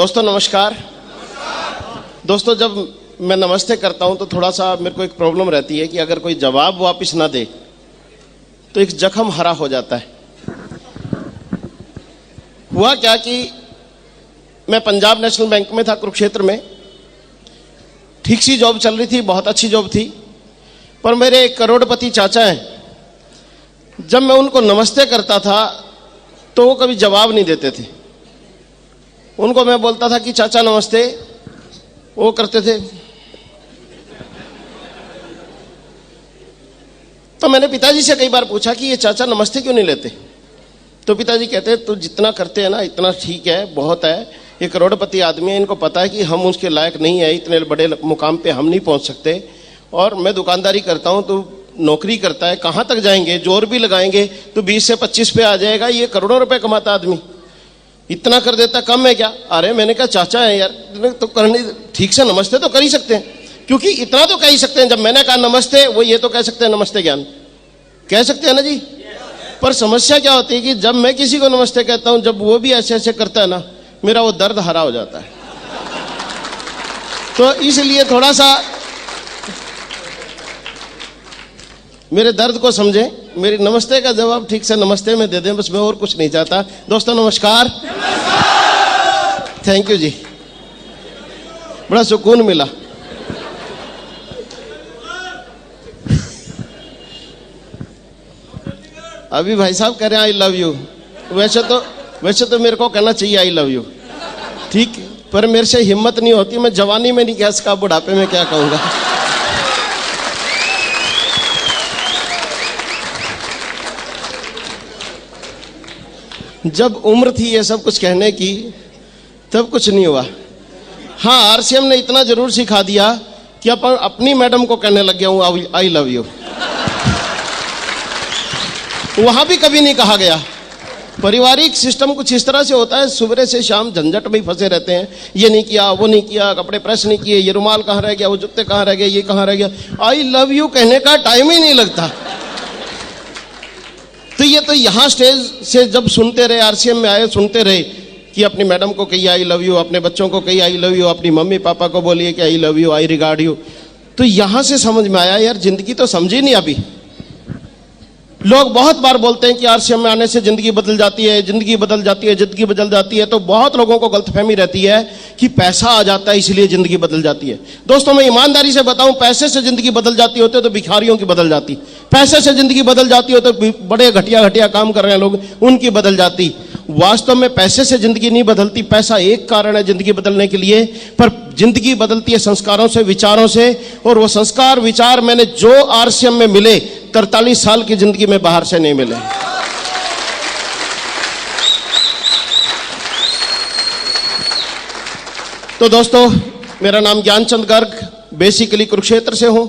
दोस्तों नमस्कार। दोस्तों जब मैं नमस्ते करता हूं तो थोड़ा सा मेरे को एक प्रॉब्लम रहती है कि अगर कोई जवाब वापस ना दे तो एक जख्म हरा हो जाता है। हुआ क्या कि मैं पंजाब नेशनल बैंक में था कुरुक्षेत्र में, ठीक सी जॉब चल रही थी, बहुत अच्छी जॉब थी, पर मेरे एक करोड़पति चाचा हैं, जब मैं उनको नमस्ते करता था तो वो कभी जवाब नहीं देते थे। उनको मैं बोलता था कि चाचा नमस्ते, वो करते थे। तो मैंने पिताजी से कई बार पूछा कि ये चाचा नमस्ते क्यों नहीं लेते, तो पिताजी कहते तो जितना करते हैं ना इतना ठीक है, बहुत है, ये करोड़पति आदमी है, इनको पता है कि हम उसके लायक नहीं है, इतने बड़े मुकाम पे हम नहीं पहुंच सकते, और मैं दुकानदारी करता हूं तो नौकरी करता है, कहां तक जाएंगे, जोर भी लगाएंगे तो 20 से 25 पे आ जाएगा, ये करोड़ों रुपए कमाता आदमी इतना कर देता, कम है क्या? अरे मैंने कहा चाचा है यार, तो करनी ठीक से नमस्ते तो कर ही सकते हैं, क्योंकि इतना तो कह ही सकते हैं। जब मैंने कहा नमस्ते, वो ये तो कह सकते हैं नमस्ते ज्ञान, कह सकते हैं ना जी। पर समस्या क्या होती है कि जब मैं किसी को नमस्ते कहता हूं, जब वो भी ऐसे ऐसे करता है ना, मेरा वो दर्द हरा हो जाता है। तो इसलिए थोड़ा सा मेरे दर्द को समझें, मेरी नमस्ते का जवाब ठीक से नमस्ते में दे दें, बस मैं और कुछ नहीं चाहता। दोस्तों नमस्कार, थैंक यू जी, बड़ा सुकून मिला। अभी भाई साहब कह रहे हैं आई लव यू, वैसे तो मेरे को कहना चाहिए आई लव यू, ठीक, पर मेरे से हिम्मत नहीं होती, मैं जवानी में नहीं कह सका, बुढ़ापे में क्या कहूंगा। जब उम्र थी ये सब कुछ कहने की, तब कुछ नहीं हुआ। हाँ, आरसीएम ने इतना जरूर सिखा दिया कि अपन अपनी मैडम को कहने लग गया हूं आई लव यू, वहां भी कभी नहीं कहा गया। पारिवारिक सिस्टम कुछ इस तरह से होता है, सुबह से शाम झंझट में ही फंसे रहते हैं, ये नहीं किया, वो नहीं किया, कपड़े प्रेस नहीं किए, ये रुमाल कहाँ रह गया, वो जूते कहाँ रह गए, ये कहाँ रह गया, आई लव यू कहने का टाइम ही नहीं लगता। तो ये तो यहाँ स्टेज से जब सुनते रहे, आरसीएम में आए सुनते रहे कि अपनी मैडम को कही आई लव यू, अपने बच्चों को कही आई लव यू, अपनी मम्मी पापा को बोलिए कि I love you, I regard you, तो यहाँ से समझ में आया यार जिंदगी तो समझी नहीं अभी। लोग बहुत बार बोलते हैं कि आरसीएम में आने से जिंदगी बदल जाती है, जिंदगी बदल जाती है, जिंदगी बदल जाती है, तो बहुत लोगों को गलतफहमी रहती है कि पैसा आ जाता है इसलिए जिंदगी बदल जाती है। दोस्तों मैं ईमानदारी से बताऊं, पैसे से जिंदगी बदल जाती होती है तो भिखारियों की बदल जाती, पैसे से जिंदगी बदल जाती हो तो बड़े घटिया घटिया काम कर रहे हैं लोग, उनकी बदल जाती। वास्तव में पैसे से जिंदगी नहीं बदलती, पैसा एक कारण है जिंदगी बदलने के लिए, पर जिंदगी बदलती है संस्कारों से, विचारों से, और वो संस्कार विचार मैंने जो आरसीएम में मिले 43 साल की जिंदगी में बाहर से नहीं मिले। तो दोस्तों मेरा नाम ज्ञानचंद गर्ग, बेसिकली कुरुक्षेत्र से हूं।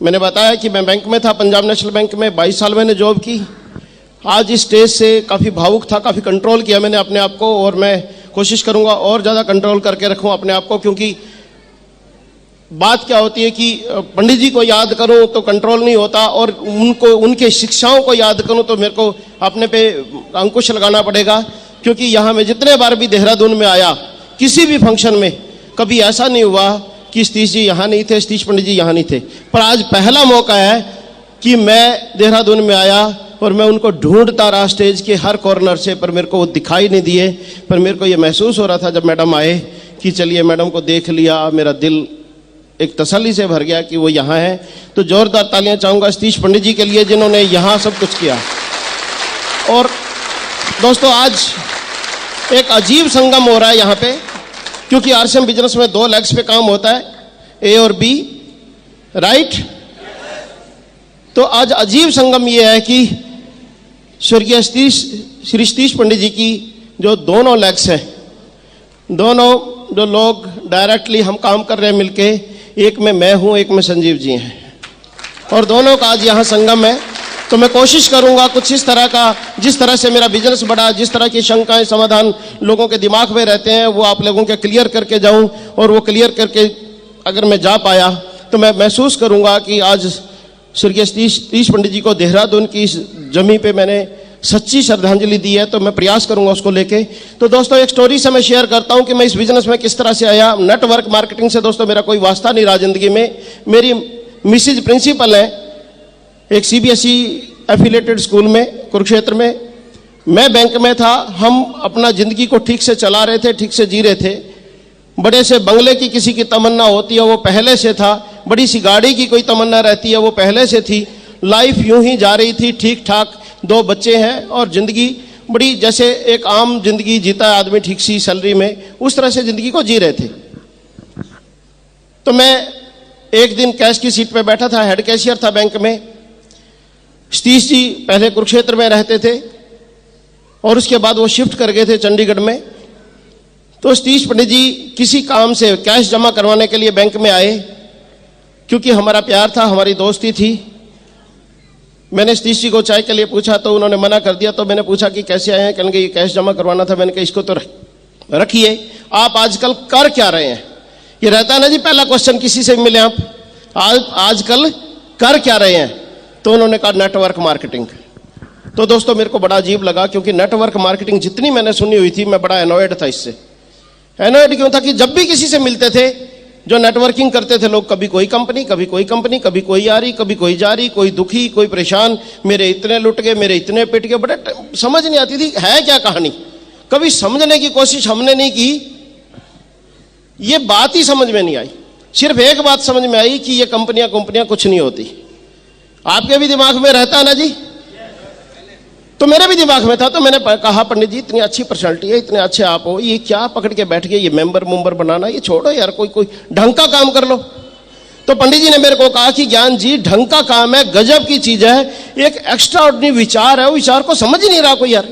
मैंने बताया कि मैं बैंक में था, पंजाब नेशनल बैंक में 22 साल मैंने जॉब की। आज इस स्टेज से काफ़ी भावुक था, काफ़ी कंट्रोल किया मैंने अपने आप को, और मैं कोशिश करूंगा और ज़्यादा कंट्रोल करके रखूं अपने आप को, क्योंकि बात क्या होती है कि पंडित जी को याद करूं तो कंट्रोल नहीं होता, और उनको उनके शिक्षाओं को याद करूं तो मेरे को अपने पे अंकुश लगाना पड़ेगा। क्योंकि यहाँ मैं जितने बार भी देहरादून में आया, किसी भी फंक्शन में कभी ऐसा नहीं हुआ कि सतीश जी यहाँ नहीं थे, सतीश पंडित जी यहाँ नहीं थे, पर आज पहला मौका है कि मैं देहरादून में आया और मैं उनको ढूंढता रहा स्टेज के हर कॉर्नर से, पर मेरे को वो दिखाई नहीं दिए। पर मेरे को ये महसूस हो रहा था जब मैडम आए कि चलिए मैडम को देख लिया, मेरा दिल एक तसल्ली से भर गया कि वो यहाँ है। तो जोरदार तालियां चाहूंगा सतीश पंडित जी के लिए जिन्होंने यहाँ सब कुछ किया। और दोस्तों आज एक अजीब संगम हो रहा है यहाँ पे, क्योंकि आरसीएम बिजनेस में 2 लेग्स पे काम होता है, ए और बी, राइट। तो आज अजीब संगम ये है कि स्वर्गीय श्री सतीश पंडित जी की जो दोनों लेग्स हैं, दोनों जो लोग डायरेक्टली हम काम कर रहे हैं मिलके, एक में मैं हूं, एक में संजीव जी हैं, और दोनों का आज यहाँ संगम है। तो मैं कोशिश करूंगा कुछ इस तरह का, जिस तरह से मेरा बिजनेस बढ़ा, जिस तरह की शंकाएं समाधान लोगों के दिमाग में रहते हैं, वो आप लोगों के क्लियर करके जाऊं, और वो क्लियर करके अगर मैं जा पाया तो मैं महसूस करूंगा कि आज स्वर्गीय सतीश पंडित जी को देहरादून की इस जमी पे मैंने सच्ची श्रद्धांजलि दी है, तो मैं प्रयास करूंगा उसको लेके। तो दोस्तों एक स्टोरी से मैं शेयर करता हूं कि मैं इस बिजनेस में किस तरह से आया। नेटवर्क मार्केटिंग से दोस्तों मेरा कोई वास्ता नहीं रहा जिंदगी में। मेरी मिसेज प्रिंसिपल है एक सीबीएसई एफिलेटेड स्कूल में कुरुक्षेत्र में, मैं बैंक में था। हम अपना जिंदगी को ठीक से चला रहे थे, ठीक से जी रहे थे। बड़े से बंगले की किसी की तमन्ना होती है, वो पहले से था। बड़ी सी गाड़ी की कोई तमन्ना रहती है, वो पहले से थी। लाइफ यूं ही जा रही थी ठीक ठाक। 2 बच्चे हैं और जिंदगी बड़ी जैसे एक आम जिंदगी जीता है आदमी ठीक सी सैलरी में, उस तरह से जिंदगी को जी रहे थे। तो मैं एक दिन कैश की सीट पे बैठा था, हेड कैशियर था बैंक में। सतीश जी पहले कुरुक्षेत्र में रहते थे और उसके बाद वो शिफ्ट कर गए थे चंडीगढ़ में। तो सतीश पंडित जी किसी काम से कैश जमा करवाने के लिए बैंक में आए। क्योंकि हमारा प्यार था, हमारी दोस्ती थी। मैंने सतीश जी को चाय के लिए पूछा तो उन्होंने मना कर दिया। तो मैंने पूछा कि कैसे आए हैं? कहेंगे ये कैश जमा करवाना था। मैंने कहा इसको तो रखिए, आप आजकल कर क्या रहे हैं? ये रहता है ना जी पहला क्वेश्चन, किसी से मिले आप आजकल कर क्या रहे हैं? तो उन्होंने कहा नेटवर्क मार्केटिंग। तो दोस्तों मेरे को बड़ा अजीब लगा, क्योंकि नेटवर्क मार्केटिंग जितनी मैंने सुनी हुई थी, मैं बड़ा एनॉयड था इससे। एनॉयड क्यों था कि जब भी किसी से मिलते थे जो नेटवर्किंग करते थे लोग, कभी कोई कंपनी, कभी कोई कंपनी, कभी कोई आ रही, कभी कोई जा रही, कोई दुखी, कोई परेशान, मेरे इतने लुट गए, मेरे इतने पिट गए। बड़े समझ नहीं आती थी है क्या कहानी। कभी समझने की कोशिश हमने नहीं की, ये बात ही समझ में नहीं आई। सिर्फ एक बात समझ में आई कि ये कंपनियां कुछ नहीं होती। आपके भी दिमाग में रहता है ना जी? तो मेरे भी दिमाग में था। तो मैंने कहा पंडित जी इतनी अच्छी पर्सनालिटी है, इतने अच्छे आप हो, ये क्या पकड़ के बैठ गए, ये मेंबर बनाना, ये छोड़ो यार, कोई ढंग का काम कर लो। तो पंडित जी ने मेरे को कहा कि ज्ञान जी ढंग का काम है, गजब की चीज है, एक एक्स्ट्रा ऑर्डिनरी विचार है, वो विचार को समझ ही नहीं रहा कोई यार।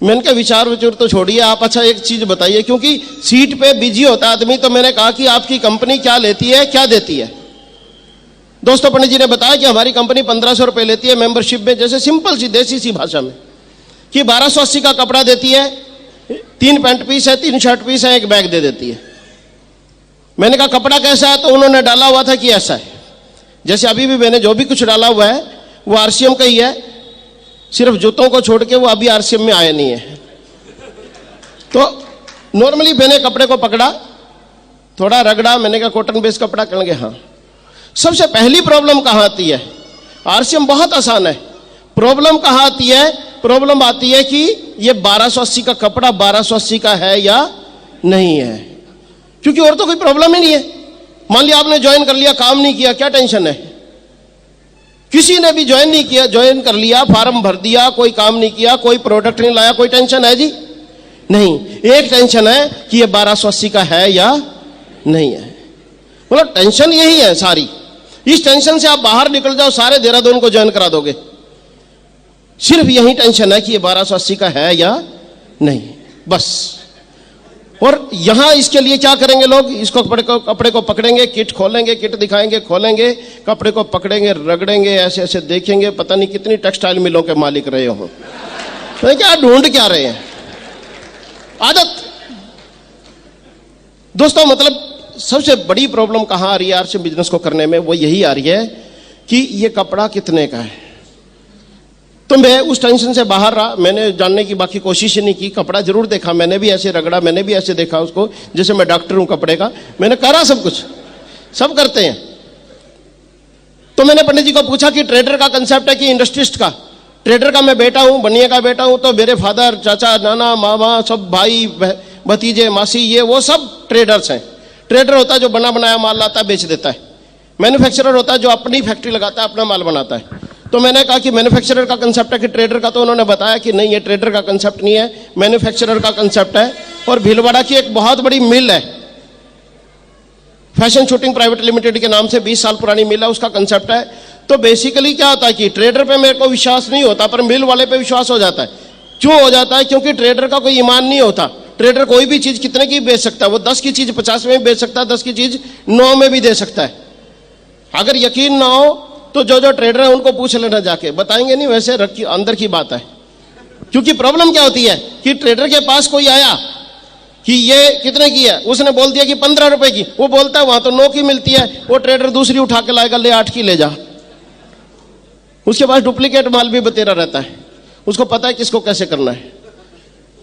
मैंने कहा विचार तो छोड़िए आप, अच्छा एक चीज बताइए, क्योंकि सीट पे बिजी होता आदमी। तो मैंने कहा कि आपकी कंपनी क्या लेती है, क्या देती है? दोस्तों पंडित जी ने बताया कि हमारी कंपनी 1500 रुपए लेती है मेंबरशिप में, जैसे सिंपल सी देसी सी भाषा में, कि 1280 का कपड़ा देती है, 3 पैंट पीस है, 3 शर्ट पीस है, 1 बैग दे देती है। मैंने कहा कपड़ा कैसा है? तो उन्होंने डाला हुआ था कि ऐसा है। जैसे अभी भी मैंने जो भी कुछ डाला हुआ है वो आरसीएम का ही है, सिर्फ जूतों को छोड़ के वो अभी आरसीएम में आया नहीं है। तो नॉर्मली मैंने कपड़े को पकड़ा, थोड़ा रगड़ा, मैंने कहा कॉटन बेस कपड़ा, कहेंगे हाँ। सबसे पहली प्रॉब्लम कहाँ आती है? आरसीएम बहुत आसान है। प्रॉब्लम कहाँ आती है? प्रॉब्लम आती है कि ये 1280 का कपड़ा 1280 का है या नहीं है, क्योंकि और तो कोई प्रॉब्लम ही नहीं है। मान लिया आपने ज्वाइन कर लिया, काम नहीं किया, क्या टेंशन है? किसी ने भी ज्वाइन नहीं किया, ज्वाइन कर लिया, फॉर्म भर दिया, कोई काम नहीं किया, कोई प्रोडक्ट नहीं लाया, कोई टेंशन है जी? नहीं। एक टेंशन है कि ये 1280 का है या नहीं है। मतलब टेंशन यही है सारी। इस टेंशन से आप बाहर निकल जाओ, सारे देहरादून को ज्वाइन करा दोगे। सिर्फ यही टेंशन है कि ये 1280 का है या नहीं, बस। और यहां इसके लिए क्या करेंगे लोग? इसको कपड़े को पकड़ेंगे, किट खोलेंगे, किट दिखाएंगे, खोलेंगे, कपड़े को पकड़ेंगे, रगड़ेंगे, ऐसे ऐसे देखेंगे, पता नहीं कितनी टेक्सटाइल मिलों के मालिक रहे हो। तो क्या ढूंढ क्या रहे हैं? आदत। दोस्तों मतलब सबसे बड़ी प्रॉब्लम कहां आ रही है आरसीएम बिजनेस को करने में? वो यही आ रही है कि ये कपड़ा कितने का है। तो मैं उस टेंशन से बाहर रहा, मैंने जानने की बाकी कोशिश ही नहीं की। कपड़ा जरूर देखा, मैंने भी ऐसे रगड़ा, मैंने भी ऐसे देखा उसको, जैसे मैं डॉक्टर हूं कपड़े का, मैंने करा सब कुछ, सब करते हैं। तो मैंने पंडित जी को पूछा कि ट्रेडर का कंसेप्ट है कि इंडस्ट्रिस्ट का? ट्रेडर का मैं बेटा हूं, बनिए का बेटा हूं। तो मेरे फादर, चाचा, नाना, मामा, सब भाई, भतीजे, मासी, ये वो सब ट्रेडर्स हैं। ट्रेडर होता है जो बना बनाया माल लाता है, बेच देता है। मैन्युफैक्चरर होता है जो अपनी फैक्ट्री लगाता है, अपना माल बनाता है। तो मैंने कहा कि मैन्युफैक्चरर का कंसेप्ट है कि ट्रेडर का? तो उन्होंने बताया कि नहीं, ये ट्रेडर का कंसेप्ट नहीं है, मैन्युफैक्चरर का कंसेप्ट है। और भीलवाड़ा की एक बहुत बड़ी मिल है, फैशन शूटिंग प्राइवेट लिमिटेड के नाम से, 20 साल पुरानी मिल है, उसका कंसेप्ट है। तो बेसिकली क्या होता है कि ट्रेडर पे मेरे को विश्वास नहीं होता, पर मिल वाले पे विश्वास हो जाता है। क्यों हो जाता है? क्योंकि ट्रेडर का कोई ईमान नहीं होता। ट्रेडर कोई भी चीज कितने की बेच सकता है, वो 10 की चीज 50 में भी बेच सकता है, 10 की चीज 9 में भी दे सकता है। अगर यकीन ना हो तो जो ट्रेडर है उनको पूछ लेना जाके, बताएंगे नहीं, वैसे अंदर की बात है। क्योंकि प्रॉब्लम क्या होती है कि ट्रेडर के पास कोई आया कि ये कितने की है, उसने बोल दिया कि 15 रुपए की, वो बोलता है वहां तो 9 की मिलती है, वो ट्रेडर दूसरी उठा के लाएगा, ले 8 की ले जा। उसके पास डुप्लीकेट माल भी बतेरा रहता है, उसको पता है किसको कैसे करना है।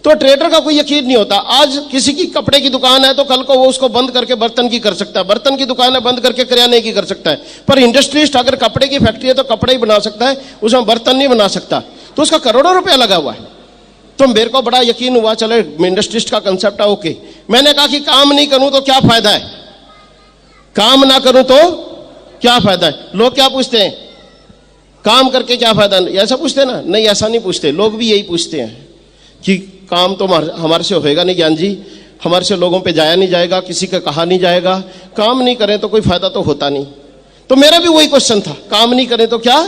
तो ट्रेडर का कोई यकीन नहीं होता। आज किसी की कपड़े की दुकान है तो कल को वो उसको बंद करके बर्तन की कर सकता है, बर्तन की दुकान है बंद करके किराने की कर सकता है। पर इंडस्ट्रिस्ट अगर कपड़े की फैक्ट्री है तो कपड़े ही बना सकता है, उसमें बर्तन नहीं बना सकता। तो उसका करोड़ों रुपया लगा हुआ है। तो मेरे को बड़ा यकीन हुआ, चलो इंडस्ट्रिस्ट का कंसेप्ट है, ओके। मैंने कहा कि काम नहीं करूं तो क्या फायदा है, काम ना करूं तो क्या फायदा है। लोग क्या पूछते हैं, काम करके क्या फायदा, ऐसा पूछते हैं ना? नहीं, ऐसा नहीं पूछते। लोग भी यही पूछते हैं कि काम तो हमारे से होएगा नहीं ज्ञान जी, हमारे से लोगों पे जाया नहीं जाएगा, किसी का कहा नहीं जाएगा, काम नहीं करें तो कोई फायदा तो होता नहीं। तो मेरा भी वही क्वेश्चन था, काम नहीं करें तो क्या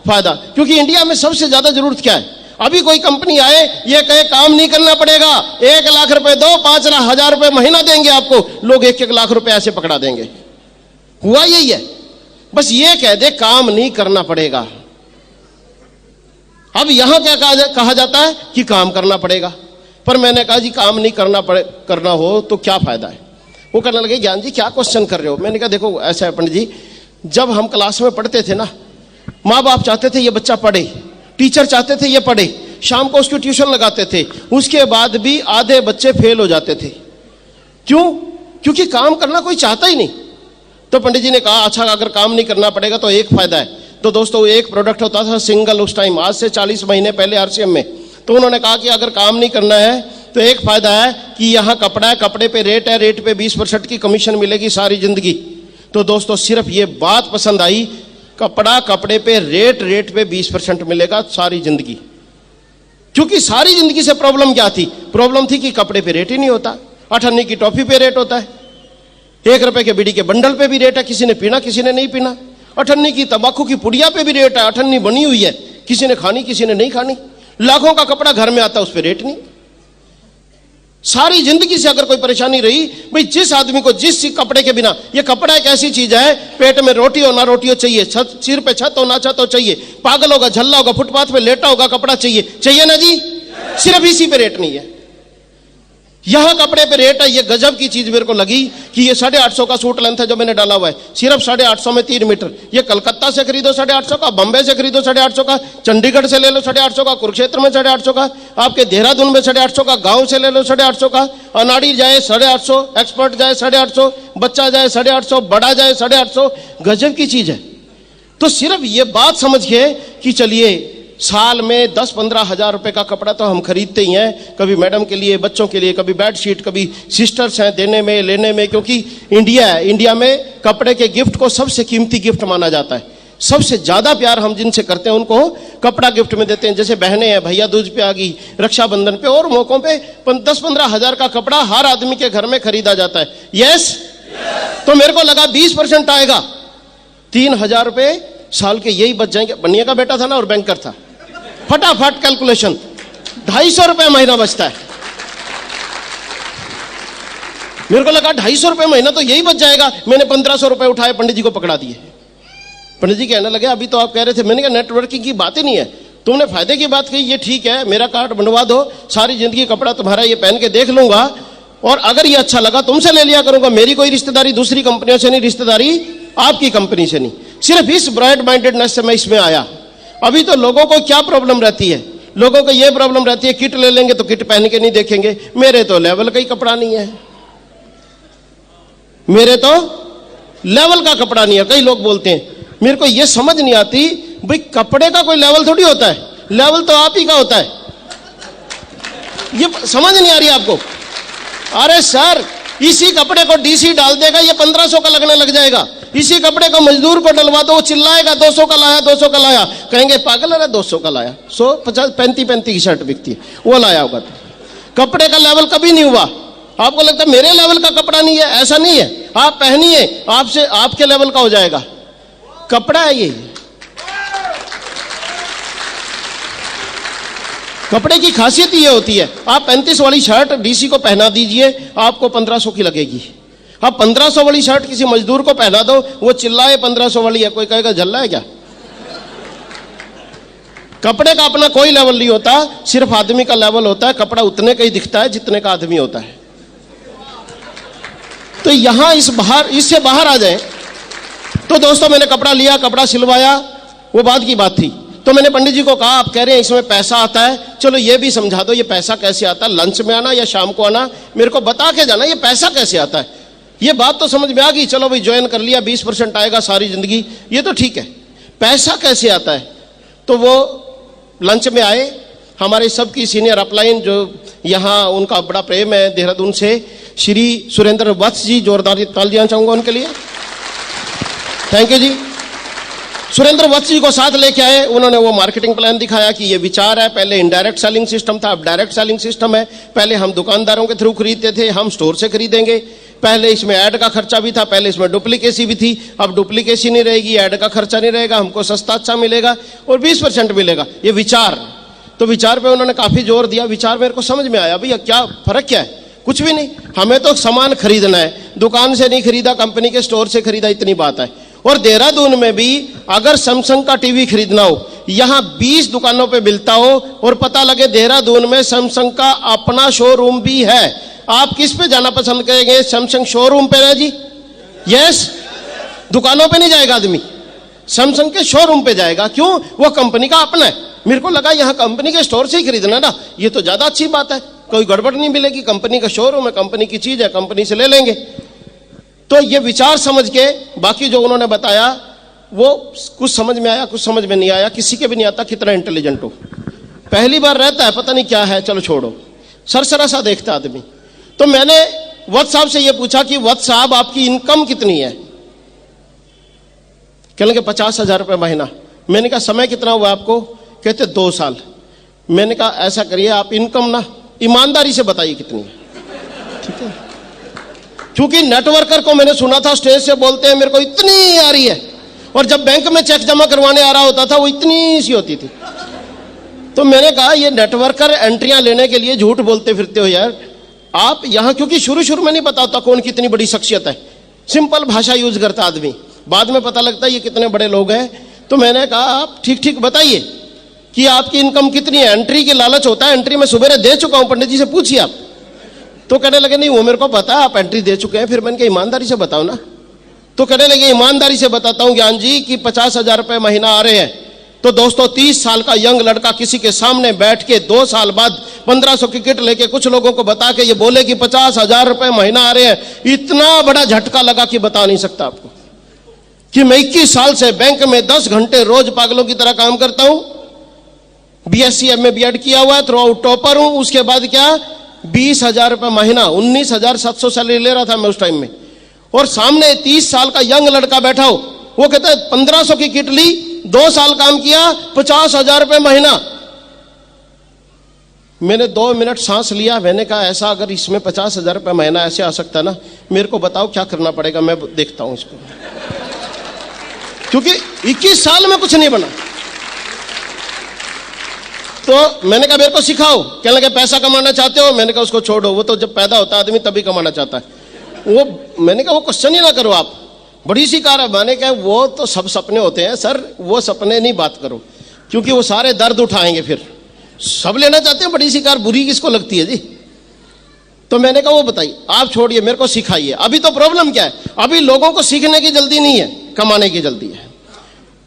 फायदा। क्योंकि इंडिया में सबसे ज्यादा जरूरत क्या है? अभी कोई कंपनी आए ये कहे काम नहीं करना पड़ेगा, 1 लाख रुपए दो, 5,000 रुपए महीना देंगे आपको, लोग 1-1 लाख रुपए ऐसे पकड़ा देंगे। हुआ यही है, बस ये कह दे काम नहीं करना पड़ेगा। अब यहां क्या कहा जाता है कि काम करना पड़ेगा। पर मैंने कहा जी काम नहीं करना हो तो क्या फायदा है। वो कहने लगे ज्ञान जी क्या क्वेश्चन कर रहे हो। मैंने कहा देखो ऐसा है पंडित जी, जब हम क्लास में पढ़ते थे ना, माँ बाप चाहते थे ये बच्चा पढ़े, टीचर चाहते थे ये पढ़े, शाम को उसकी ट्यूशन लगाते थे, उसके बाद भी आधे बच्चे फेल हो जाते थे। क्यों? क्योंकि काम करना कोई चाहता ही नहीं। तो पंडित जी ने कहा अच्छा अगर काम नहीं करना पड़ेगा तो एक फायदा है। तो दोस्तों एक प्रोडक्ट होता था सिंगल उस टाइम, आज से 40 महीने पहले आरसीएम में। तो उन्होंने कहा कि अगर काम नहीं करना है तो एक फायदा है कि यहाँ कपड़ा है, कपड़े पे रेट है, रेट पे 20% की कमीशन मिलेगी सारी जिंदगी। तो दोस्तों सिर्फ ये बात पसंद आई, कपड़ा कपड़े पे रेट पे 20% मिलेगा सारी जिंदगी। क्योंकि सारी जिंदगी से प्रॉब्लम क्या थी? प्रॉब्लम थी कि कपड़े पे रेट ही नहीं होता, 8 आने की टॉफी पे रेट होता है, 1 रुपए के बीड़ी के बंडल पे भी रेट है, किसी ने पीना किसी ने नहीं पीना, 8 आने की तंबाकू की पुड़िया पे भी रेट है, 8 आने बनी हुई है, किसी ने खानी किसी ने नहीं खानी, लाखों का कपड़ा घर में आता है उस पर रेट नहीं। सारी जिंदगी से अगर कोई परेशानी रही, भाई जिस आदमी को जिस कपड़े के बिना, ये कपड़ा एक ऐसी चीज है, पेट में रोटी हो ना रोटी हो चाहिए, सिर पे छत हो ना छत हो चाहिए, पागल होगा झल्ला होगा फुटपाथ पे लेटा होगा कपड़ा चाहिए ना जी। सिर्फ इसी पे रेट नहीं है, यहां कपड़े पे रेट है। ये गजब की चीज मेरे को लगी कि ये 850 का सूट लेंथ है जो मैंने डाला हुआ है, सिर्फ 850 में 3 मीटर। ये कलकत्ता से खरीदो 850 का, बंबई से खरीदो 850 का, चंडीगढ़ से ले लो 850 का, कुरुक्षेत्र में 850 का, आपके देहरादून में 850 का, गांव से ले लो 850 का, अनाड़ी जाए 850, एक्सपर्ट जाए 850, बच्चा जाए 850, बड़ा जाए 850। गजब की चीज है। तो सिर्फ ये बात समझिए कि चलिए साल में 10-15 हजार रुपए का कपड़ा तो हम खरीदते ही हैं, कभी मैडम के लिए, बच्चों के लिए, कभी बेडशीट, कभी सिस्टर्स हैं देने में लेने में। क्योंकि इंडिया है, इंडिया में कपड़े के गिफ्ट को सबसे कीमती गिफ्ट माना जाता है। सबसे ज्यादा प्यार हम जिनसे करते हैं उनको कपड़ा गिफ्ट में देते हैं। जैसे बहनें हैं, भैया दूज पे आ गई, रक्षाबंधन पे और मौकों पे 10-15 हजार का कपड़ा हर आदमी के घर में खरीदा जाता है। यस? तो मेरे को लगा 20% आएगा, 3,000 रुपए साल के यही बच जाएंगे। बनिया का बेटा था ना और बैंकर था, फटाफट कैलकुलेशन, 250 रुपए महीना बचता है। मेरे को लगा 250 रुपए महीना तो यही बच जाएगा। मैंने 1500 रुपए उठाए, पंडित जी को पकड़ा दिए। पंडित जी कहने लगे अभी तो आप कह रहे थे। मैंने कहा नेटवर्किंग की बात ही नहीं है, तुमने फायदे की बात कही, ये ठीक है, मेरा कार्ड बनवा दो, सारी जिंदगी कपड़ा तुम्हारा ये पहन के देख लूंगा, और अगर ये अच्छा लगा तुमसे ले लिया करूंगा। मेरी कोई रिश्तेदारी दूसरी कंपनियों से नहीं, रिश्तेदारी आपकी कंपनी से नहीं। सिर्फ इस ब्रॉड माइंडेडनेस से मैं इसमें आया। अभी तो लोगों को क्या प्रॉब्लम रहती है? लोगों को यह प्रॉब्लम रहती है किट ले लेंगे तो किट पहन के नहीं देखेंगे, मेरे तो लेवल का ही कपड़ा नहीं है, मेरे तो लेवल का कपड़ा नहीं है। कई लोग बोलते हैं, मेरे को यह समझ नहीं आती, भाई कपड़े का कोई लेवल थोड़ी होता है, लेवल तो आप ही का होता है। ये समझ नहीं आ रही आपको? अरे सर, इसी कपड़े को डीसी डाल देगा, ये 1500 का लगने लग जाएगा। इसी कपड़े को मजदूर को डलवा दो, वो चिल्लाएगा 200 का लाया, 200 का लाया। कहेंगे पागल है, 200 का लाया, 150 35 की शर्ट बिकती है, वो लाया होगा। तो कपड़े का लेवल कभी नहीं हुआ। आपको लगता है मेरे लेवल का कपड़ा नहीं है, ऐसा नहीं है। आप पहनिए, आपसे आपके लेवल का हो जाएगा। कपड़ा है ये, कपड़े की खासियत ये होती है। आप 35 वाली शर्ट डीसी को पहना दीजिए, आपको 1500 की लगेगी। आप 1500 वाली शर्ट किसी मजदूर को पहना दो, वो चिल्लाए 1500 वाली है, कोई कहेगा झल्ला है क्या? कपड़े का अपना कोई लेवल नहीं होता, सिर्फ आदमी का लेवल होता है। कपड़ा उतने का ही दिखता है जितने का आदमी होता है। तो यहां इससे बाहर आ जाए। तो दोस्तों मैंने कपड़ा लिया, कपड़ा सिलवाया, वो बाद की बात थी। तो मैंने पंडित जी को कहा, आप कह रहे हैं इसमें पैसा आता है, चलो ये भी समझा दो, ये पैसा कैसे आता है, लंच में आना या शाम को आना, मेरे को बता के जाना ये पैसा कैसे आता है। ये बात तो समझ में आ गई, चलो भाई ज्वाइन कर लिया, 20% आएगा सारी जिंदगी, ये तो ठीक है, पैसा कैसे आता है। तो वो लंच में आए, हमारे सबकी सीनियर अपलाइन जो यहाँ उनका बड़ा प्रेम है देहरादून से, श्री सुरेंद्र वत्स जी, जोरदार तालियां चाहूंगा उनके लिए, थैंक यू जी। सुरेंद्र वत्स जी को साथ लेके आए, उन्होंने वो मार्केटिंग प्लान दिखाया कि ये विचार है, पहले इनडायरेक्ट सेलिंग सिस्टम था, अब डायरेक्ट सेलिंग सिस्टम है, पहले हम दुकानदारों के थ्रू खरीदते थे, हम स्टोर से खरीदेंगे, पहले इसमें ऐड का खर्चा भी था, पहले इसमें डुप्लीकेसी भी थी, अब डुप्लीकेसी नहीं रहेगी, ऐड का खर्चा नहीं रहेगा, हमको सस्ता अच्छा मिलेगा और 20% मिलेगा, ये विचार। तो विचार पे उन्होंने काफी जोर दिया, विचार मेरे को समझ में आया, भैया क्या फर्क क्या है, कुछ भी नहीं, हमें तो सामान खरीदना है, दुकान से नहीं खरीदा, कंपनी के स्टोर से खरीदा, इतनी बात है। और देहरादून में भी अगर सैमसंग का टीवी खरीदना हो, यहां 20 दुकानों पे मिलता हो, और पता लगे देहरादून में सैमसंग का अपना शोरूम भी है, आप किस पे जाना पसंद करेंगे? सैमसंग शोरूम पे ना जी, यस, दुकानों पे नहीं जाएगा आदमी, सैमसंग के शोरूम पे जाएगा। क्यों? वो कंपनी का अपना है। मेरे को लगा यहां कंपनी के स्टोर से ही खरीदना ना, ये तो ज्यादा अच्छी बात है, कोई गड़बड़ नहीं मिलेगी, कंपनी का शोरूम है, कंपनी की चीज है, कंपनी से ले लेंगे। तो ये विचार समझ के बाकी जो उन्होंने बताया वो कुछ समझ में आया, कुछ समझ में नहीं आया, किसी के भी नहीं आता कितना इंटेलिजेंट हो, पहली बार रहता है, पता नहीं क्या है, चलो छोड़ो, सरसरा सा देखता आदमी। तो मैंने वत्स साहब से ये पूछा कि वत्स साहब आपकी इनकम कितनी है? कहने लगे 50,000 रुपये महीना। मैंने कहा समय कितना हुआ आपको? कहते 2 साल। मैंने कहा ऐसा करिए, आप इनकम ना ईमानदारी से बताइए कितनी है, ठीक है? क्योंकि नेटवर्कर को मैंने सुना था स्टेज से बोलते हैं मेरे को इतनी आ रही है, और जब बैंक में चेक जमा करवाने आ रहा होता था वो इतनी सी होती थी। तो मैंने कहा ये नेटवर्कर एंट्रियां लेने के लिए झूठ बोलते फिरते हो यार आप यहां, क्योंकि शुरू शुरू में नहीं पता होता कौन कितनी बड़ी शख्सियत है, सिंपल भाषा यूज करता आदमी, बाद में पता लगता है ये कितने बड़े लोग हैं। तो मैंने कहा आप ठीक ठीक बताइए कि आपकी इनकम कितनी है। एंट्री की लालच होता है, एंट्री में सुबह दे चुका हूं, पंडित जी से पूछिए आप। तो कहने लगे नहीं वो मेरे को पता है, आप एंट्री दे चुके हैं। फिर मैंने कहा ईमानदारी से बताओ ना। तो कहने लगे ईमानदारी से बताता हूं ज्ञान जी कि 50,000 रुपये महीना आ रहे हैं। तो दोस्तों 30 साल का यंग लड़का किसी के सामने बैठ के 2 साल बाद 1500 की किट लेके कुछ लोगों को बता के ये बोले कि 50,000 रुपये महीना आ रहे हैं, इतना बड़ा झटका लगा कि बता नहीं सकता आपको। कि मैं 21 साल से बैंक में 10 घंटे रोज पागलों की तरह काम करता हूं, BSc MA BEd किया हुआ है, थ्रू आउट टॉपर हूं। उसके बाद क्या 20,000 रुपये महीना, 19,700 सैलरी ले रहा था मैं उस टाइम में। और सामने 30 साल का यंग लड़का बैठा हो, वो कहता है 1500 की किट ली, 2 साल काम किया, 50,000 रुपये महीना। मैंने 2 मिनट सांस लिया, मैंने कहा ऐसा अगर इसमें 50,000 रुपये महीना ऐसे आ सकता ना, मेरे को बताओ क्या करना पड़ेगा, मैं देखता हूं इसको। क्योंकि 21 साल में कुछ नहीं बना। तो मैंने कहा मेरे को सिखाओ। कहने लगे पैसा कमाना चाहते हो? मैंने कहा उसको छोड़ो, वो तो जब पैदा होता है आदमी तभी कमाना चाहता है वो। मैंने कहा वो क्वेश्चन ही ना करो आप, बड़ी सी कार है। मैंने कहा वो तो सब सपने होते हैं सर, वो सपने नहीं बात करो, क्योंकि वो सारे दर्द उठाएंगे। फिर सब लेना चाहते हैं बड़ी सी कार, बुरी किसको लगती है जी। तो मैंने कहा वो बताइए, आप छोड़िए, मेरे को सिखाइए। अभी तो प्रॉब्लम क्या है, अभी लोगों को सीखने की जल्दी नहीं है, कमाने की जल्दी है।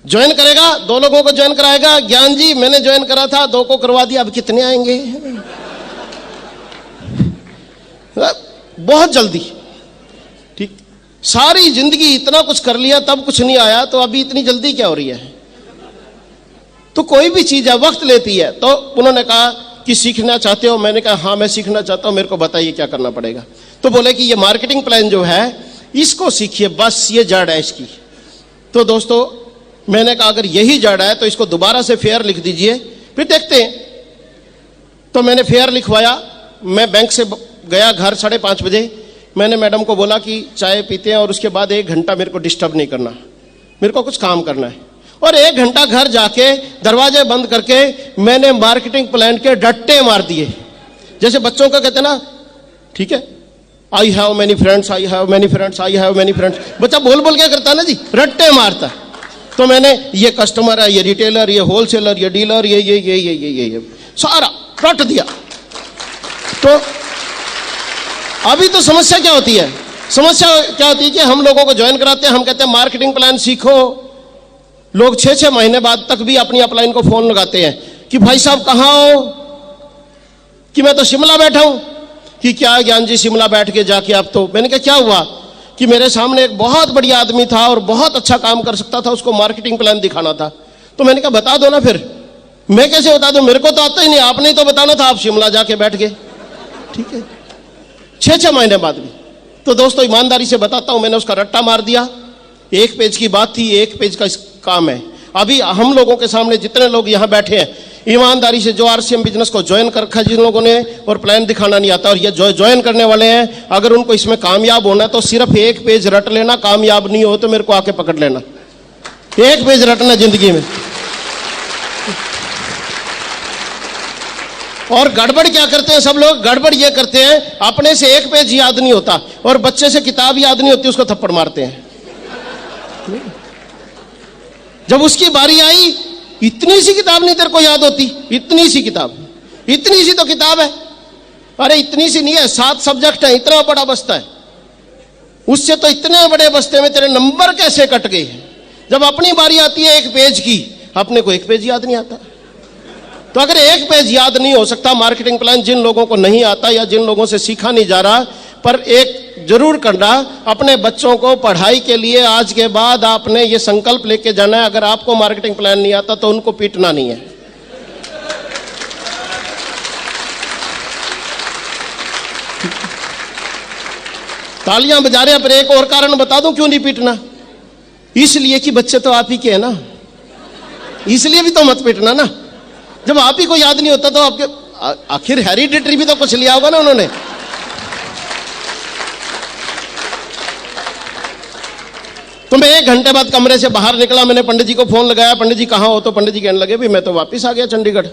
ज्वाइन करेगा, 2 लोगों को ज्वाइन कराएगा। ज्ञान जी मैंने ज्वाइन करा था, 2 को करवा दिया, अब कितने आएंगे? बहुत जल्दी। ठीक, सारी जिंदगी इतना कुछ कर लिया तब कुछ नहीं आया, तो अभी इतनी जल्दी क्या हो रही है? तो कोई भी चीज है वक्त लेती है। तो उन्होंने कहा कि सीखना चाहते हो? मैंने कहा हाँ मैं सीखना चाहता हूं, मेरे को बताइए क्या करना पड़ेगा। तो बोले कि ये मार्केटिंग प्लान जो है इसको सीखिए, बस ये जड़ है इसकी। तो दोस्तों मैंने कहा अगर यही जड़ है तो इसको दोबारा से फेयर लिख दीजिए, फिर देखते हैं। तो मैंने फेयर लिखवाया। मैं बैंक से गया घर 5:30 बजे। मैंने मैडम को बोला कि चाय पीते हैं और उसके बाद 1 घंटा मेरे को डिस्टर्ब नहीं करना, मेरे को कुछ काम करना है। और 1 घंटा घर जाके दरवाजे बंद करके मैंने मार्केटिंग प्लान के डट्टे मार दिए। जैसे बच्चों का कहते ना, ठीक है, I have many friends, I have many friends, I have many friends. बच्चा बोल बोल क्या करता है ना जी, रट्टे मारता है। तो मैंने ये कस्टमर है, ये रिटेलर, ये होलसेलर, ये डीलर, ये सारा रट दिया। तो अभी तो समस्या क्या होती है? समस्या क्या होती है कि हम लोगों को ज्वाइन कराते हैं, हम कहते हैं मार्केटिंग प्लान सीखो, लोग 6-6 महीने बाद तक भी अपनी अपलाइन को फोन लगाते हैं कि भाई साहब कहाँ हो, कि मैं तो शिमला बैठा हूं। कि क्या ज्ञान जी शिमला बैठ के जाके आप तो, मैंने कहा क्या हुआ, कि मेरे सामने एक बहुत बढ़िया आदमी था और बहुत अच्छा काम कर सकता था, उसको मार्केटिंग प्लान दिखाना था। तो मैंने कहा बता दो ना। फिर मैं कैसे बता दूं, मेरे को तो आता ही नहीं, आपने ही तो बताना था, आप शिमला जाके बैठ गए। ठीक है, 6-6 महीने बाद भी। तो दोस्तों ईमानदारी से बताता हूं, मैंने उसका रट्टा मार दिया। 1 पेज की बात थी, 1 पेज का काम है। अभी हम लोगों के सामने जितने लोग यहां बैठे हैं, ईमानदारी से जो आरसीएम बिजनेस को ज्वाइन कर रखा है जिन लोगों ने, और प्लान दिखाना नहीं आता, और ये जो ज्वाइन करने वाले हैं, अगर उनको इसमें कामयाब होना है तो सिर्फ 1 पेज रट लेना। कामयाब नहीं हो तो मेरे को आके पकड़ लेना। 1 पेज रटना जिंदगी में। और गड़बड़ क्या करते हैं सब लोग, गड़बड़ ये करते हैं, अपने से 1 पेज याद नहीं होता और बच्चे से किताब याद नहीं होती, उसको थप्पड़ मारते हैं। जब उसकी बारी आई, इतनी सी किताब नहीं तेरे को याद होती, इतनी सी किताब, इतनी सी तो किताब है। अरे इतनी सी नहीं है, 7 सब्जेक्ट है, इतना बड़ा बस्ता है। उससे तो इतने बड़े बस्ते में तेरे नंबर कैसे कट गए। जब अपनी बारी आती है 1 पेज की, अपने को 1 पेज याद नहीं आता। तो अगर 1 पेज याद नहीं हो सकता मार्केटिंग प्लान, जिन लोगों को नहीं आता या जिन लोगों से सीखा नहीं जा रहा, पर एक जरूर करना, अपने बच्चों को पढ़ाई के लिए आज के बाद आपने ये संकल्प लेके जाना है, अगर आपको मार्केटिंग प्लान नहीं आता तो उनको पीटना नहीं है। तालियां बजा रहे हैं, पर एक और कारण बता दूं क्यों नहीं पीटना। इसलिए कि बच्चे तो आप ही के हैं ना, इसलिए भी तो मत पीटना ना। जब आप ही को याद नहीं होता तो आपके आखिर हेरिडिटरी भी तो कुछ लिया होगा ना उन्होंने। तो मैं 1 घंटे बाद कमरे से बाहर निकला, मैंने पंडित जी को फोन लगाया, पंडित जी कहाँ हो। तो पंडित जी कहने लगे भी मैं तो वापस आ गया चंडीगढ़।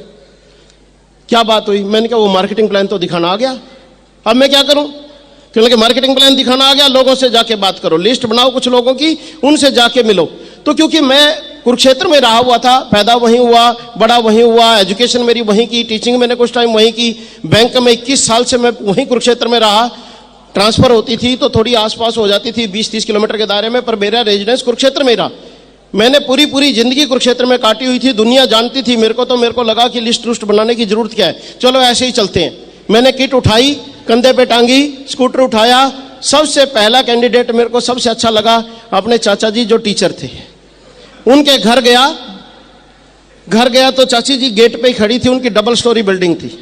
क्या बात हुई, मैंने कहा वो मार्केटिंग प्लान तो दिखाना आ गया, अब मैं क्या करूं। कहने लगे मार्केटिंग प्लान दिखाना आ गया, लोगों से जाके बात करो, लिस्ट बनाओ कुछ लोगों की, उनसे जाके मिलो। तो क्योंकि मैं कुरुक्षेत्र में रहा हुआ था, पैदा वहीं हुआ, बड़ा वहीं हुआ, एजुकेशन मेरी वहीं की, टीचिंग मैंने कुछ टाइम वहीं की, बैंक में 21 साल से मैं वहीं कुरुक्षेत्र में रहा। ट्रांसफर होती थी तो थोड़ी आसपास हो जाती थी 20-30 किलोमीटर के दायरे में, पर मेरा रेजिडेंस कुरुक्षेत्र में रहा। मैंने पूरी जिंदगी कुरुक्षेत्र में काटी हुई थी, दुनिया जानती थी मेरे को लगा कि लिस्ट रुस्ट बनाने की जरूरत क्या है, चलो ऐसे ही चलते हैं। मैंने किट उठाई, कंधे पे टांगी, स्कूटर उठाया। सबसे पहला कैंडिडेट मेरे को सबसे अच्छा लगा अपने चाचा जी जो टीचर थे, उनके घर गया तो चाची जी गेट पे ही खड़ी थी, उनकी डबल स्टोरी बिल्डिंग थी।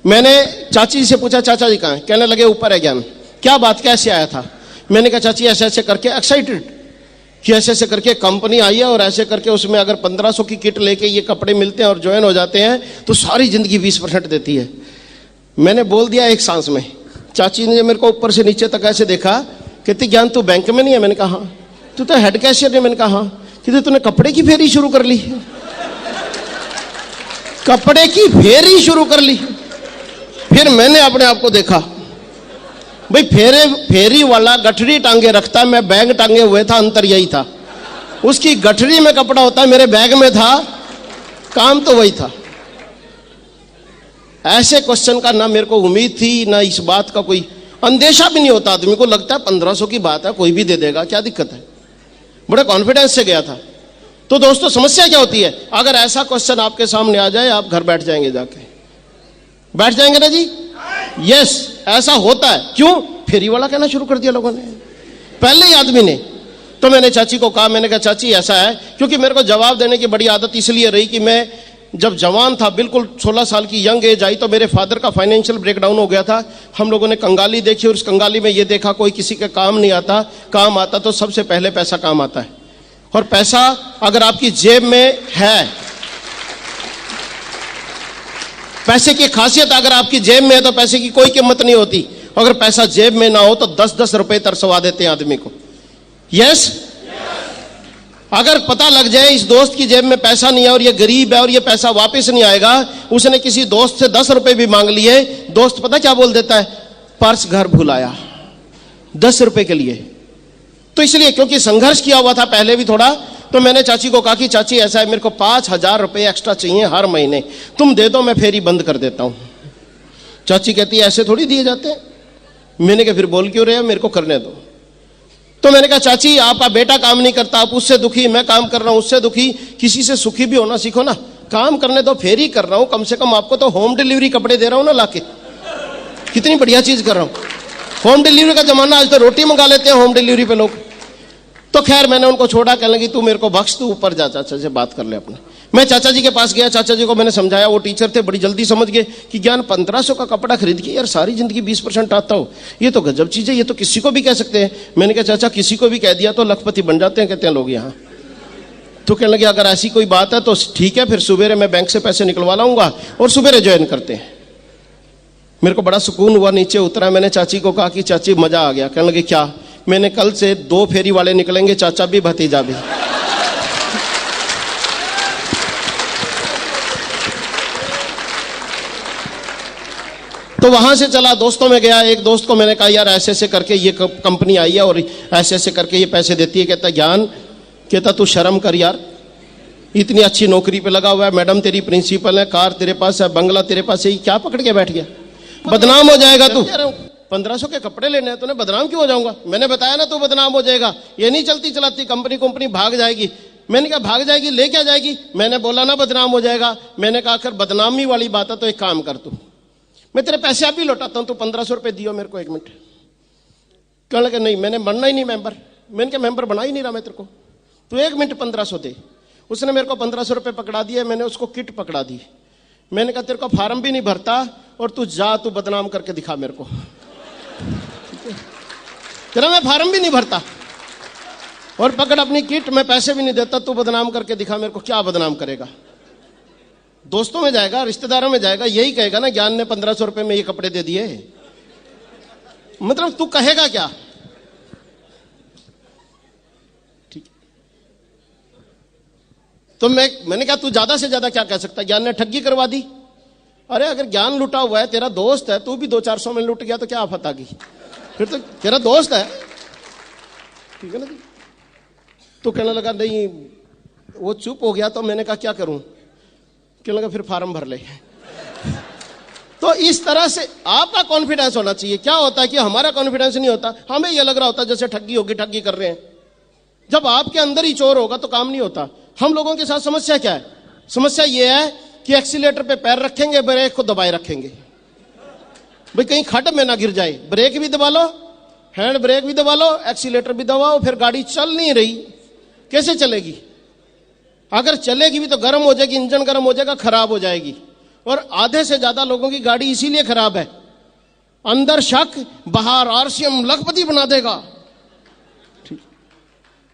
मैंने चाची जी से पूछा चाचा जी कहाँ हैं, कहने लगे ऊपर है ज्ञान। क्या बात, कैसे आया था। मैंने कहा चाची ऐसे ऐसे करके, एक्साइटेड कि ऐसे ऐसे करके कंपनी आई है और ऐसे करके उसमें अगर 1500 की किट लेके ये कपड़े मिलते हैं और ज्वाइन हो जाते हैं तो सारी जिंदगी 20% देती है। मैंने बोल दिया एक सांस में। चाची ने मेरे को ऊपर से नीचे तक ऐसे देखा, कहती ज्ञान तू बैंक में नहीं है। मैंने कहा हाँ। तू तो हेड कैशियर है। मैंने कहा हाँ। कहते तूने कपड़े की फेरी शुरू कर ली। कपड़े की फेरी शुरू कर ली। फिर मैंने अपने आप को देखा, भाई फेरी वाला गठरी टांगे रखता है, मैं बैग टांगे हुए था, अंतर यही था। उसकी गठरी में कपड़ा होता है, मेरे बैग में था, काम तो वही था। ऐसे क्वेश्चन का ना मेरे को उम्मीद थी, ना इस बात का कोई अंदेशा भी नहीं होता। आदमी को लगता है 1500 की बात है, कोई भी दे देगा, क्या दिक्कत है। बड़े कॉन्फिडेंस से गया था। तो दोस्तों समस्या क्या होती है, अगर ऐसा क्वेश्चन आपके सामने आ जाए, आप घर बैठ जाएंगे, जाके बैठ जाएंगे ना जी। यस, ऐसा होता है। क्यों, फेरी वाला कहना शुरू कर दिया लोगों ने, पहले ही आदमी ने। तो मैंने चाची को कहा, मैंने कहा चाची ऐसा है, क्योंकि मेरे को जवाब देने की बड़ी आदत इसलिए रही कि मैं जब जवान था, बिल्कुल 16 साल की यंग एज आई, तो मेरे फादर का फाइनेंशियल ब्रेकडाउन हो गया था। हम लोगों ने कंगाली देखी और उस कंगाली में ये देखा कोई किसी का काम नहीं आता, काम आता तो सबसे पहले पैसा काम आता है। और पैसा अगर आपकी जेब में है, पैसे की खासियत अगर आपकी जेब में है तो पैसे की कोई कीमत नहीं होती। अगर पैसा जेब में ना हो तो 10-10 रुपए तरसवा देते हैं आदमी को। यस, अगर पता लग जाए इस दोस्त की जेब में पैसा नहीं है और ये गरीब है और ये पैसा वापस नहीं आएगा, उसने किसी दोस्त से 10 रुपए भी मांग लिए, दोस्त पता क्या बोल देता है, पर्स घर भूल आया 10 रुपए के लिए। तो इसलिए क्योंकि संघर्ष किया हुआ था पहले भी थोड़ा, तो मैंने चाची को कहा कि चाची ऐसा है, मेरे को 5000 रुपए एक्स्ट्रा चाहिए हर महीने, तुम दे दो, मैं फेरी बंद कर देता हूं। चाची कहती है ऐसे थोड़ी दिए जाते हैं। मैंने कहा फिर बोल क्यों रहे हो, मेरे को करने दो। तो मैंने कहा चाची आपका बेटा काम नहीं करता, आप उससे दुखी, मैं काम कर रहा हूं उससे दुखी, किसी से सुखी भी होना सीखो ना। काम करने तो फेर ही कर रहा हूं, कम से कम आपको तो होम डिलीवरी कपड़े दे रहा हूं ना लाके, कितनी बढ़िया चीज कर रहा हूं। होम डिलीवरी का जमाना, आज तो रोटी मंगा लेते हैं होम डिलीवरी पे लोग। तो खैर मैंने उनको छोड़ा, कहने लगी तू मेरे को बख्श, तू ऊपर जा चाचा से बात कर ले अपने। मैं चाचा जी के पास गया, चाचा जी को मैंने समझाया, वो टीचर थे, बड़ी जल्दी समझ गए कि ज्ञान 1500 का कपड़ा खरीद के यार सारी जिंदगी 20% आता हो, ये तो गजब चीज है, ये तो किसी को भी कह सकते हैं। मैंने कहा चाचा किसी को भी कह दिया तो लखपति बन जाते हैं, कहते हैं लोग यहाँ। तो कहने लगे अगर ऐसी कोई बात है तो ठीक है, फिर सुबेरे मैं बैंक से पैसे निकलवा लाऊंगा और सुबेरे ज्वाइन करते हैं। मेरे को बड़ा सुकून हुआ, नीचे उतरा, मैंने चाची को कहा कि चाची मजा आ गया। कहने लगे क्या? मैंने कल से 2 फेरी वाले निकलेंगे, चाचा भी भतीजा भी। तो वहां से चला, दोस्तों में गया, एक दोस्त को मैंने कहा यार ऐसे ऐसे करके ये कंपनी आई है और ऐसे ऐसे करके ये पैसे देती है। कहता ज्ञान, कहता तू शर्म कर यार, इतनी अच्छी नौकरी पे लगा हुआ है, मैडम तेरी प्रिंसिपल है, कार तेरे पास है, बंगला तेरे पास है, ये क्या पकड़ के बैठ गया? बदनाम हो जाएगा तू। 1500 के कपड़े लेने हैं तूने, बदनाम क्यों हो जाऊंगा? मैंने बताया ना तू बदनाम हो जाएगा, ये नहीं चलती चलाती कंपनी भाग जाएगी। मैंने कहा भाग जाएगी, ले क्या जाएगी? मैंने बोला ना बदनाम हो जाएगा। मैंने कहा अगर बदनामी वाली बात है तो एक काम कर, तू मैं तेरे पैसे आप ही लौटाता हूं, तू 1500 रुपए दियो मेरे को, 1 मिनट। कहने लगे नहीं मैंने बनना ही नहीं मेंबर। मैंने कहा मेंबर बना ही नहीं रहा मैं तेरे को, तू 1 मिनट 1500 दे। उसने मेरे को 1500 रुपए पकड़ा दिए, मैंने उसको किट पकड़ा दी। मैंने कहा तेरे को फार्म भी नहीं भरता और तू जा, तू बदनाम करके दिखा मेरे को, तेरा मैं फार्म भी नहीं भरता और पकड़ अपनी किट, मैं पैसे भी नहीं देता, तू बदनाम करके दिखा मेरे को। क्या बदनाम करेगा? दोस्तों में जाएगा, रिश्तेदारों में जाएगा, यही कहेगा ना ज्ञान ने 1500 रुपए में ये कपड़े दे दिए। मतलब तू कहेगा क्या? ठीक। तो मैंने कहा तू ज्यादा से ज्यादा क्या कह सकता? ज्ञान ने ठगी करवा दी। अरे अगर ज्ञान लुटा हुआ है, तेरा दोस्त है, तू भी 200-400 में लुट गया तो क्या आफत आ गई? फिर तो तेरा दोस्त है, ठीक है ना। तो कहने लगा नहीं, वो चुप हो गया। तो मैंने कहा क्या करूं? कहने लगा फिर फार्म भर ले। तो इस तरह से आपका कॉन्फिडेंस होना चाहिए। क्या होता है कि हमारा कॉन्फिडेंस नहीं होता, हमें यह लग रहा होता जैसे ठगी होगी, ठगी कर रहे हैं। जब आपके अंदर ही चोर होगा तो काम नहीं होता। हम लोगों के साथ समस्या क्या है? समस्या यह है कि एक्सीलेटर पे पैर रखेंगे, ब्रेक को दबाए रखेंगे, भाई कहीं खड्ड में ना गिर जाए। ब्रेक भी दबा लो, हैंड ब्रेक भी दबा लो, एक्सीलेटर भी दबाओ, फिर गाड़ी चल नहीं रही, कैसे चलेगी? अगर चलेगी भी तो गर्म हो जाएगी, इंजन गर्म हो जाएगा, खराब हो जाएगी। और आधे से ज्यादा लोगों की गाड़ी इसीलिए खराब है, अंदर शक, बाहर आरसीएम लखपति बना देगा। ठीक,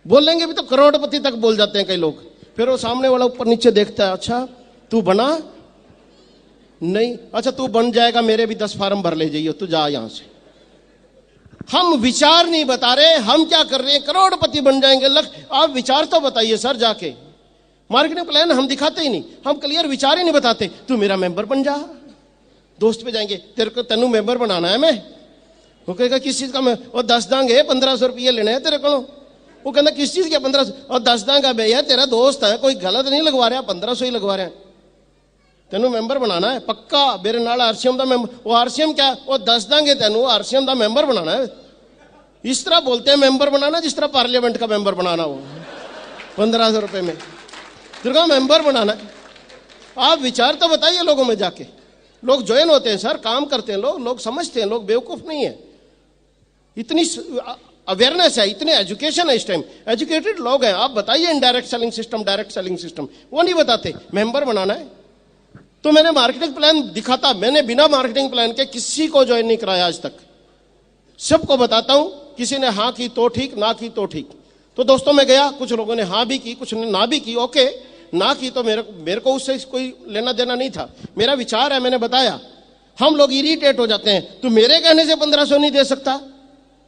बोलेंगे भी तो करोड़पति तक बोल जाते हैं कई लोग। फिर वो सामने वाला ऊपर नीचे देखता है, अच्छा तू बना नहीं, अच्छा तू बन जाएगा, मेरे भी 10 फार्म भर ले जाइए, तू जा यहां से। हम विचार नहीं बता रहे, हम क्या कर रहे हैं? करोड़पति बन जाएंगे। आप विचार तो बताइए सर, जाके मार्केटिंग प्लान हम दिखाते ही नहीं, हम क्लियर विचार ही नहीं बताते। तू मेरा मेंबर बन जा, दोस्त पे जाएंगे, तेरे को तेनू मेंबर बनाना है मैं। वो कहेगा किस चीज का? मैं और 10 देंगे, 1500 रुपये लेने हैं तेरे को। वो कहना किस चीज के 1500? और 10 देंगे भैया, तेरा दोस्त है, कोई गलत नहीं लगवा रहा, 1500 ही लगवा रहे हैं, तेनू मेंबर बनाना है पक्का। मेरे नाल आरसीएम का मेंबर। वो आरसीएम क्या? वो 10 देंगे तेनू, आरसीएम का मेंबर बनाना है। इस तरह बोलते हैं मेंबर बनाना जिस तरह पार्लियामेंट का मेंबर बनाना हो, 1500 रुपए में तेरे को मेंबर बनाना है। आप विचार तो बताइए लोगों में जाके। लोग ज्वाइन होते हैं सर, काम करते हैं लोग समझते हैं, लोग बेवकूफ नहीं है। इतनी अवेयरनेस है, इतने एजुकेशन है इस टाइम, एजुकेटेड लोग हैं। आप बताइए indirect selling system, direct selling system, वो नहीं बताते। मेंबर बनाना है तो मैंने मार्केटिंग प्लान दिखाता, मैंने बिना मार्केटिंग प्लान के किसी को ज्वाइन नहीं कराया आज तक, सबको बताता हूं। किसी ने हाँ की तो ठीक, ना की तो ठीक। तो दोस्तों में गया, कुछ लोगों ने हाँ भी की, कुछ ने ना भी की। ओके, ना की तो मेरे को उससे कोई लेना देना नहीं था। मेरा विचार है, मैंने बताया। हम लोग इरिटेट हो जाते हैं, तू मेरे कहने से 1500 नहीं दे सकता,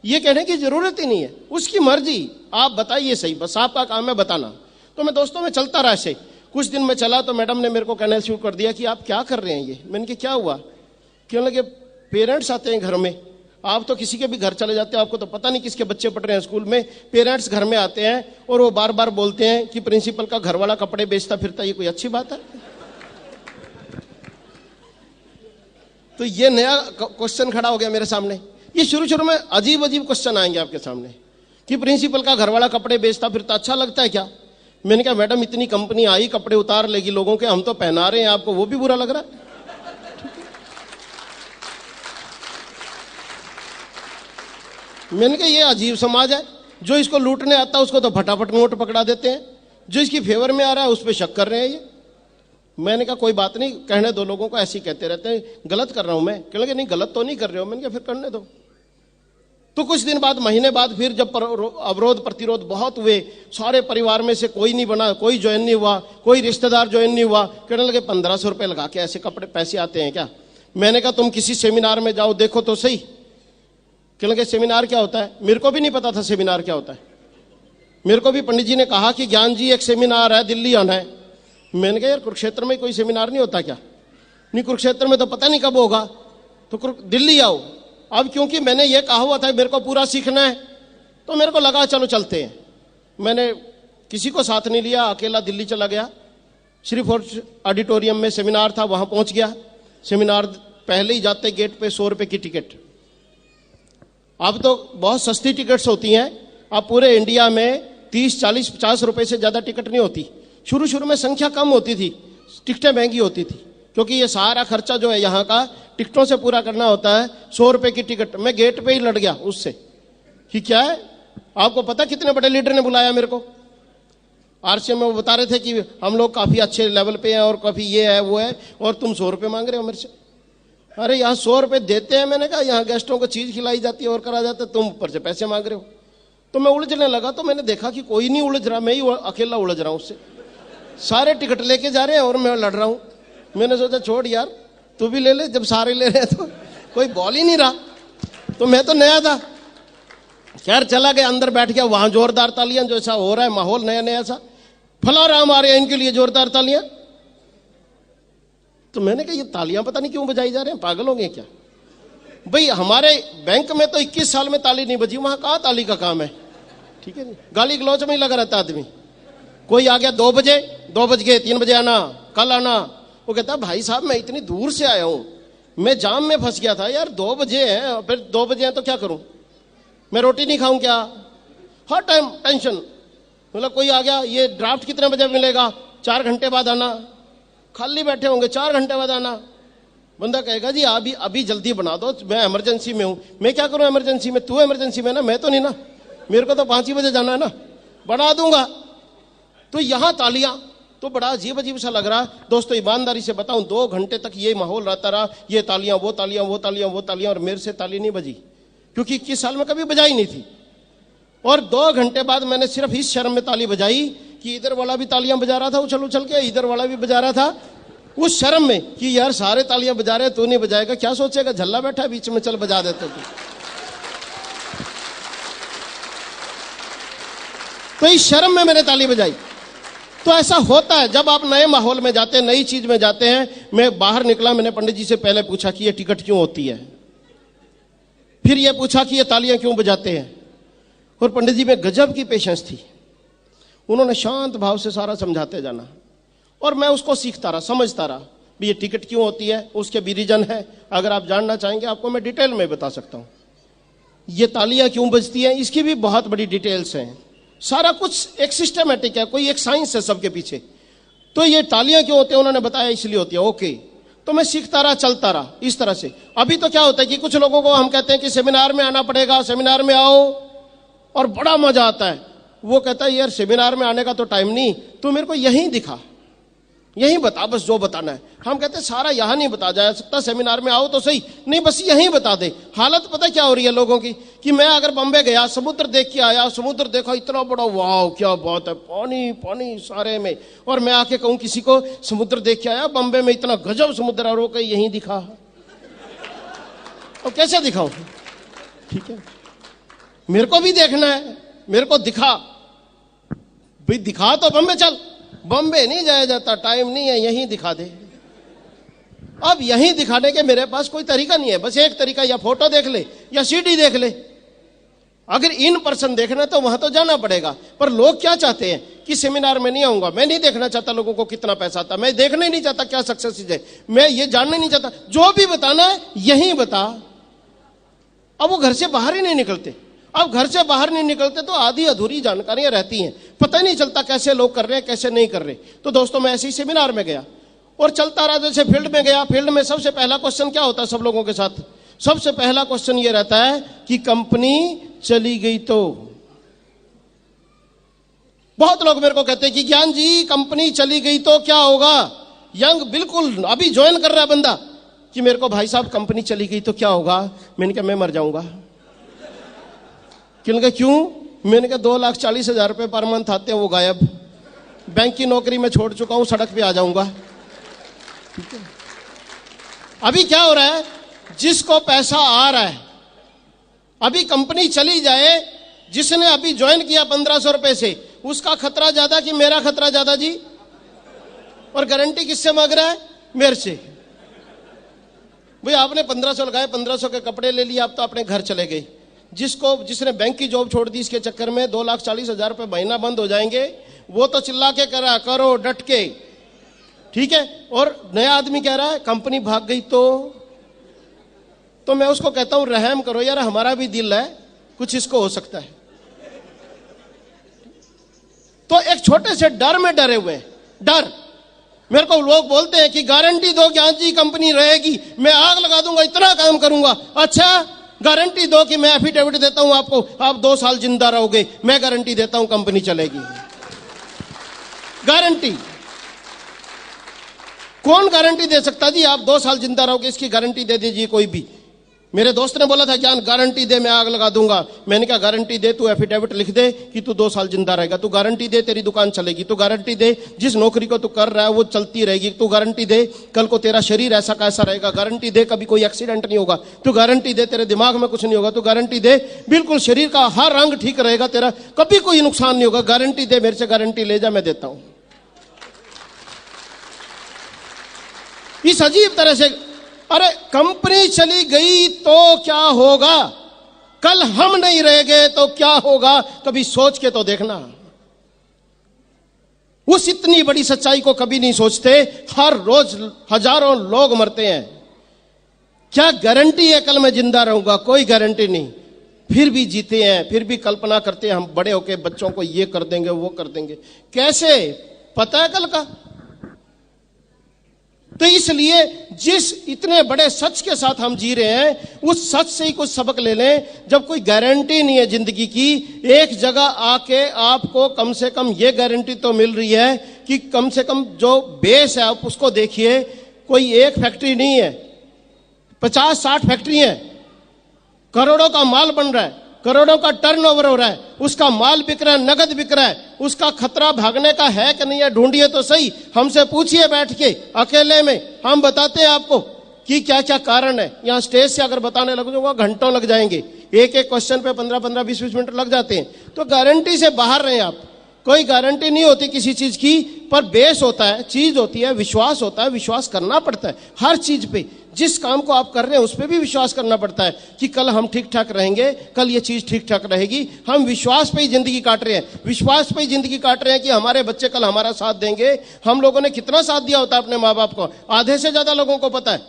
ये कहने की जरूरत ही नहीं है, उसकी मर्जी, आप बताइए सही, बस आपका काम है बताना। तो मैं दोस्तों में चलता रहा ऐसे। कुछ दिन में चला तो मैडम ने मेरे को कहना शुरू कर दिया कि आप क्या कर रहे हैं ये। मैंने कहा क्या हुआ? कहने लगे पेरेंट्स आते हैं घर में, आप तो किसी के भी घर चले जाते हो, आपको तो पता नहीं किसके बच्चे पढ़ रहे हैं स्कूल में। पेरेंट्स घर में आते हैं और वो बार बार बोलते हैं कि प्रिंसिपल का घर वाला कपड़े बेचता फिरता, ये कोई अच्छी बात है? तो ये नया क्वेश्चन खड़ा हो गया मेरे सामने। ये शुरू शुरू में अजीब अजीब क्वेश्चन आएंगे आपके सामने कि प्रिंसिपल का घरवाला कपड़े बेचता फिरता अच्छा लगता है क्या? मैंने कहा मैडम इतनी कंपनी आई कपड़े उतार लेगी लोगों के, हम तो पहना रहे हैं आपको, वो भी बुरा लग रहा है? मैंने कहा ये अजीब समाज है, जो इसको लूटने आता है उसको तो फटाफट नोट पकड़ा देते हैं, जो इसकी फेवर में आ रहा है उस पर शक कर रहे हैं ये। मैंने कहा कोई बात नहीं, कहने दो लोगों को, ऐसे ही कहते रहते हैं गलत कर रहा हूं मैं। कहने लगे नहीं गलत तो नहीं कर रहे हो। मैंने कहा फिर करने दो। तो कुछ दिन बाद, महीने बाद फिर जब अवरोध प्रतिरोध बहुत हुए, सारे परिवार में से कोई नहीं बना, कोई ज्वाइन नहीं हुआ, कोई रिश्तेदार ज्वाइन नहीं हुआ। कहने लगे 1500 रुपये लगा के ऐसे कपड़े पैसे आते हैं क्या? मैंने कहा तुम किसी सेमिनार में जाओ देखो तो सही। कहने लगे सेमिनार क्या होता है? मेरे को भी नहीं पता था सेमिनार क्या होता है। मेरे को भी पंडित जी ने कहा कि ज्ञान जी एक सेमिनार है, दिल्ली आना है। मैंने कहा यार कुरुक्षेत्र में कोई सेमिनार नहीं होता क्या? नहीं कुरुक्षेत्र में तो पता नहीं कब होगा, तो दिल्ली आओ। अब क्योंकि मैंने ये कहा हुआ था मेरे को पूरा सीखना है, तो मेरे को लगा चलो चलते हैं। मैंने किसी को साथ नहीं लिया, अकेला दिल्ली चला गया। श्री फोर्ट ऑडिटोरियम में सेमिनार था, वहां पहुंच गया। सेमिनार पहले ही जाते गेट पे 100 रुपए की टिकट। अब तो बहुत सस्ती टिकट्स होती हैं, अब पूरे इंडिया में 30, 40, 50 रुपए से ज्यादा टिकट नहीं होती। शुरू शुरू में संख्या कम होती थी, टिकटें महंगी होती थी, क्योंकि ये सारा खर्चा जो है यहाँ का टिकटों से पूरा करना होता है। 100 रुपए की टिकट, मैं गेट पे ही लड़ गया उससे कि क्या है, आपको पता कितने बड़े लीडर ने बुलाया मेरे को आरसीएम में। वो बता रहे थे कि हम लोग काफी अच्छे लेवल पे हैं और काफी ये है वो है, और तुम 100 रुपये मांग रहे हो मेरे से। अरे यहाँ 100 रुपये देते हैं, मैंने कहा यहाँ गेस्टों को चीज खिलाई जाती है और करा जाता है, तुम ऊपर से पैसे मांग रहे हो। तो मैं उलझने लगा, तो मैंने देखा कि कोई नहीं उलझ रहा, मैं ही अकेला उलझ रहा हूँ उससे। सारे टिकट लेके जा रहे हैं और मैं लड़ रहा हूँ। मैंने सोचा छोड़ यार तू भी ले ले, जब सारे ले रहे हैं तो कोई बोल ही नहीं रहा। तो मैं तो नया था, खैर चला गया, अंदर बैठ गया। वहां जोरदार तालियां, जो ऐसा हो रहा है माहौल नया नया सा, फला राम आ रहे हैं इनके लिए जोरदार तालियां। तो मैंने कहा ये तालियां पता नहीं क्यों बजाई जा रहे हैं, पागल हो गए क्या? भाई हमारे बैंक में तो 21 साल में ताली नहीं बजी, वहां कहाँ ताली का काम है? ठीक है, गाली गलौच में ही लगा रहता आदमी। कोई आ गया 2 बजे, 2 बज गए, 3 बजे आना, कल आना। वो कहता भाई साहब मैं इतनी दूर से आया हूं, मैं जाम में फंस गया था यार, 2 बजे हैं, फिर 2 बजे हैं तो क्या करूं, मैं रोटी नहीं खाऊं क्या? हर टाइम टेंशन। मतलब कोई आ गया, ये ड्राफ्ट कितने बजे मिलेगा? 4 घंटे बाद आना। खाली बैठे होंगे, 4 घंटे बाद आना। बंदा कहेगा जी अभी जल्दी बना दो, मैं इमरजेंसी में हूं। मैं क्या करूं इमरजेंसी में? तू इमरजेंसी में ना, मैं तो नहीं ना, मेरे को तो 5 ही बजे जाना है ना, बना दूंगा। तो यहां तालियां, तो बड़ा अजीब अजीब सा लग रहा। दोस्तों ईमानदारी से बताऊं, 2 घंटे तक ये माहौल रहता रहा, ये तालियां वो तालियां वो तालियां वो तालियां, और मेरे से ताली नहीं बजी, क्योंकि 21 साल में कभी बजाई नहीं थी। और 2 घंटे बाद मैंने सिर्फ इस शर्म में ताली बजाई कि इधर वाला भी तालियां बजा रहा था उछल उछल के, इधर वाला भी बजा रहा था, उस शर्म में कि यार सारे तालियां बजा रहे हैं, तू नहीं बजाएगा, क्या सोचेगा, झल्ला बैठा है बीच में, चल बजा देते तू। तो इस शर्म में मैंने ताली बजाई। तो ऐसा होता है जब आप नए माहौल में जाते हैं, नई चीज में जाते हैं। मैं बाहर निकला, मैंने पंडित जी से पहले पूछा कि ये टिकट क्यों होती है, फिर ये पूछा कि ये तालियां क्यों बजाते हैं। और पंडित जी में गजब की पेशेंस थी, उन्होंने शांत भाव से सारा समझाते जाना, और मैं उसको सीखता रहा, समझता रहा भी ये टिकट क्यों होती है, उसके भी रीजन है। अगर आप जानना चाहेंगे आपको मैं डिटेल में बता सकता हूं। ये तालियां क्यों बजती हैं, इसकी भी बहुत बड़ी डिटेल्स हैं। सारा कुछ एक सिस्टमेटिक है, कोई एक साइंस है सबके पीछे। तो ये तालियां क्यों होती है उन्होंने बताया, इसलिए होती है। ओके, तो मैं सीखता रहा, चलता रहा इस तरह से। अभी तो क्या होता है कि कुछ लोगों को हम कहते हैं कि सेमिनार में आना पड़ेगा, सेमिनार में आओ, और बड़ा मजा आता है। वो कहता है यार सेमिनार में आने का तो टाइम नहीं, तू मेरे को यहीं दिखा, यहीं बता बस जो बताना है। हम कहते हैं सारा यहां नहीं बता जा सकता, सेमिनार में आओ तो सही, नहीं बस यहीं बता दे। हालत पता क्या हो रही है लोगों की कि मैं अगर बॉम्बे गया, समुद्र देख के आया, समुद्र देखा इतना बड़ा, वाह क्या बात है, पानी पानी सारे में, और मैं आके कहूं किसी को समुद्र देख के आया बॉम्बे में, इतना गजब समुद्र, और वो कहीं यहीं दिखा, और कैसे दिखाऊं? ठीक है, मेरे को भी देखना है, मेरे को दिखा भाई, दिखा तो बॉम्बे चल, बॉम्बे नहीं जाया जाता, टाइम नहीं है, यहीं दिखा दे। अब यहीं दिखाने के मेरे पास कोई तरीका नहीं है, बस एक तरीका, या फोटो देख ले या सीडी देख ले। अगर इन पर्सन देखना तो वहां तो जाना पड़ेगा। पर लोग क्या चाहते हैं कि सेमिनार में नहीं आऊंगा, मैं नहीं देखना चाहता लोगों को कितना पैसा आता, मैं देखना ही नहीं चाहता क्या सक्सेस है, मैं ये जानना नहीं चाहता, जो भी बताना है यहीं बता। अब वो घर से बाहर ही नहीं निकलते। अब घर से बाहर नहीं निकलते तो आधी अधूरी जानकारियां रहती हैं, पता ही नहीं चलता कैसे लोग कर रहे हैं कैसे नहीं कर रहे। तो दोस्तों मैं ऐसे ही सेमिनार में गया और चलता रहा, जैसे फील्ड में गया। फील्ड में सबसे पहला क्वेश्चन क्या होता है सब लोगों के साथ? सबसे पहला क्वेश्चन ये रहता है कि कंपनी चली गई तो। बहुत लोग मेरे को कहते हैं कि ज्ञान जी कंपनी चली गई तो क्या होगा? यंग बिल्कुल अभी ज्वाइन कर रहा है बंदा कि मेरे को भाई साहब कंपनी चली गई तो क्या होगा? मैंने कहा मैं मर जाऊंगा। क्यों? मैंने कहा 2,40,000 रुपए पर मंथ आते हैं वो गायब, बैंक की नौकरी में छोड़ चुका हूं, सड़क पे आ जाऊंगा। ठीक है, अभी क्या हो रहा है, जिसको पैसा आ रहा है, अभी कंपनी चली जाए, जिसने अभी ज्वाइन किया 1,500 रुपए से, उसका खतरा ज्यादा कि मेरा खतरा ज्यादा जी? और गारंटी किससे मांग रहा है? मेरे से। भाई आपने 1,500 लगाए, 1,500 के कपड़े ले लिए, आप तो अपने घर चले गए। जिसने बैंक की जॉब छोड़ दी, इसके चक्कर में 2,40,000 रुपए महीना बंद हो जाएंगे, वो तो चिल्ला के करा करो डट के, ठीक है। और नया आदमी कह रहा है कंपनी भाग गई तो मैं उसको कहता हूं रहम करो यार, हमारा भी दिल है, कुछ इसको हो सकता है। तो एक छोटे से डर में डरे हुए हैं। डर, मेरे को लोग बोलते हैं कि गारंटी दो ज्ञान जी कंपनी रहेगी, मैं आग लगा दूंगा, इतना काम करूंगा। अच्छा गारंटी दो कि मैं एफिडेविट देता हूं आपको, आप 2 साल जिंदा रहोगे, मैं गारंटी देता हूं कंपनी चलेगी। गारंटी कौन गारंटी दे सकता जी? आप 2 साल जिंदा रहोगे इसकी गारंटी दे दीजिए कोई भी। मेरे दोस्त ने बोला था ज्ञान गारंटी दे मैं आग लगा दूंगा। मैंने कहा गारंटी दे, तू एफिडेविट लिख दे कि तू 2 साल जिंदा रहेगा। तू गारंटी दे तेरी दुकान चलेगी। तू गारंटी दे जिस नौकरी को तू कर रहा है वो चलती रहेगी। तू गारंटी दे कल को तेरा शरीर ऐसा कैसा रहेगा। गारंटी दे कभी कोई एक्सीडेंट नहीं होगा। तू गारंटी दे तेरे दिमाग में कुछ नहीं होगा। तू गारंटी दे बिल्कुल शरीर का हर अंग ठीक रहेगा, तेरा कभी कोई नुकसान नहीं होगा। गारंटी दे, मेरे से गारंटी ले जा, मैं देता हूं। इस अजीब तरह से, अरे कंपनी चली गई तो क्या होगा, कल हम नहीं रह गए तो क्या होगा, कभी सोच के तो देखना। उस इतनी बड़ी सच्चाई को कभी नहीं सोचते। हर रोज हजारों लोग मरते हैं। क्या गारंटी है कल मैं जिंदा रहूंगा? कोई गारंटी नहीं। फिर भी जीते हैं, फिर भी कल्पना करते हैं हम बड़े होके बच्चों को ये कर देंगे वो कर देंगे। कैसे पता है कल का? तो इसलिए जिस इतने बड़े सच के साथ हम जी रहे हैं, उस सच से ही कुछ सबक ले लें। जब कोई गारंटी नहीं है जिंदगी की, एक जगह आके आपको कम से कम ये गारंटी तो मिल रही है कि कम से कम जो बेस है आप उसको देखिए। कोई एक फैक्ट्री नहीं है, 50-60 फैक्ट्री है, करोड़ों का माल बन रहा है, करोड़ों का टर्नओवर हो रहा है, उसका माल बिक रहा है, नगद बिक रहा है। उसका खतरा भागने का है कि नहीं है? ढूंढिए तो सही, हमसे पूछिए बैठ के अकेले में, हम बताते हैं आपको कि क्या क्या कारण है। यहां स्टेज से अगर बताने लगूंगा घंटों लग जाएंगे, एक एक क्वेश्चन पे 15-15, 20-20 मिनट लग जाते हैं। तो गारंटी से बाहर रहे आप। कोई गारंटी नहीं होती किसी चीज की, पर बेस होता है, चीज होती है, विश्वास होता है। विश्वास करना पड़ता है हर चीज पे। जिस काम को आप कर रहे हैं उस पर भी विश्वास करना पड़ता है कि कल हम ठीक ठाक रहेंगे, कल ये चीज ठीक ठाक रहेगी। हम विश्वास पे ही जिंदगी काट रहे हैं, विश्वास पे ही जिंदगी काट रहे हैं कि हमारे बच्चे कल हमारा साथ देंगे। हम लोगों ने कितना साथ दिया होता है अपने माँ बाप को, आधे से ज्यादा लोगों को पता है,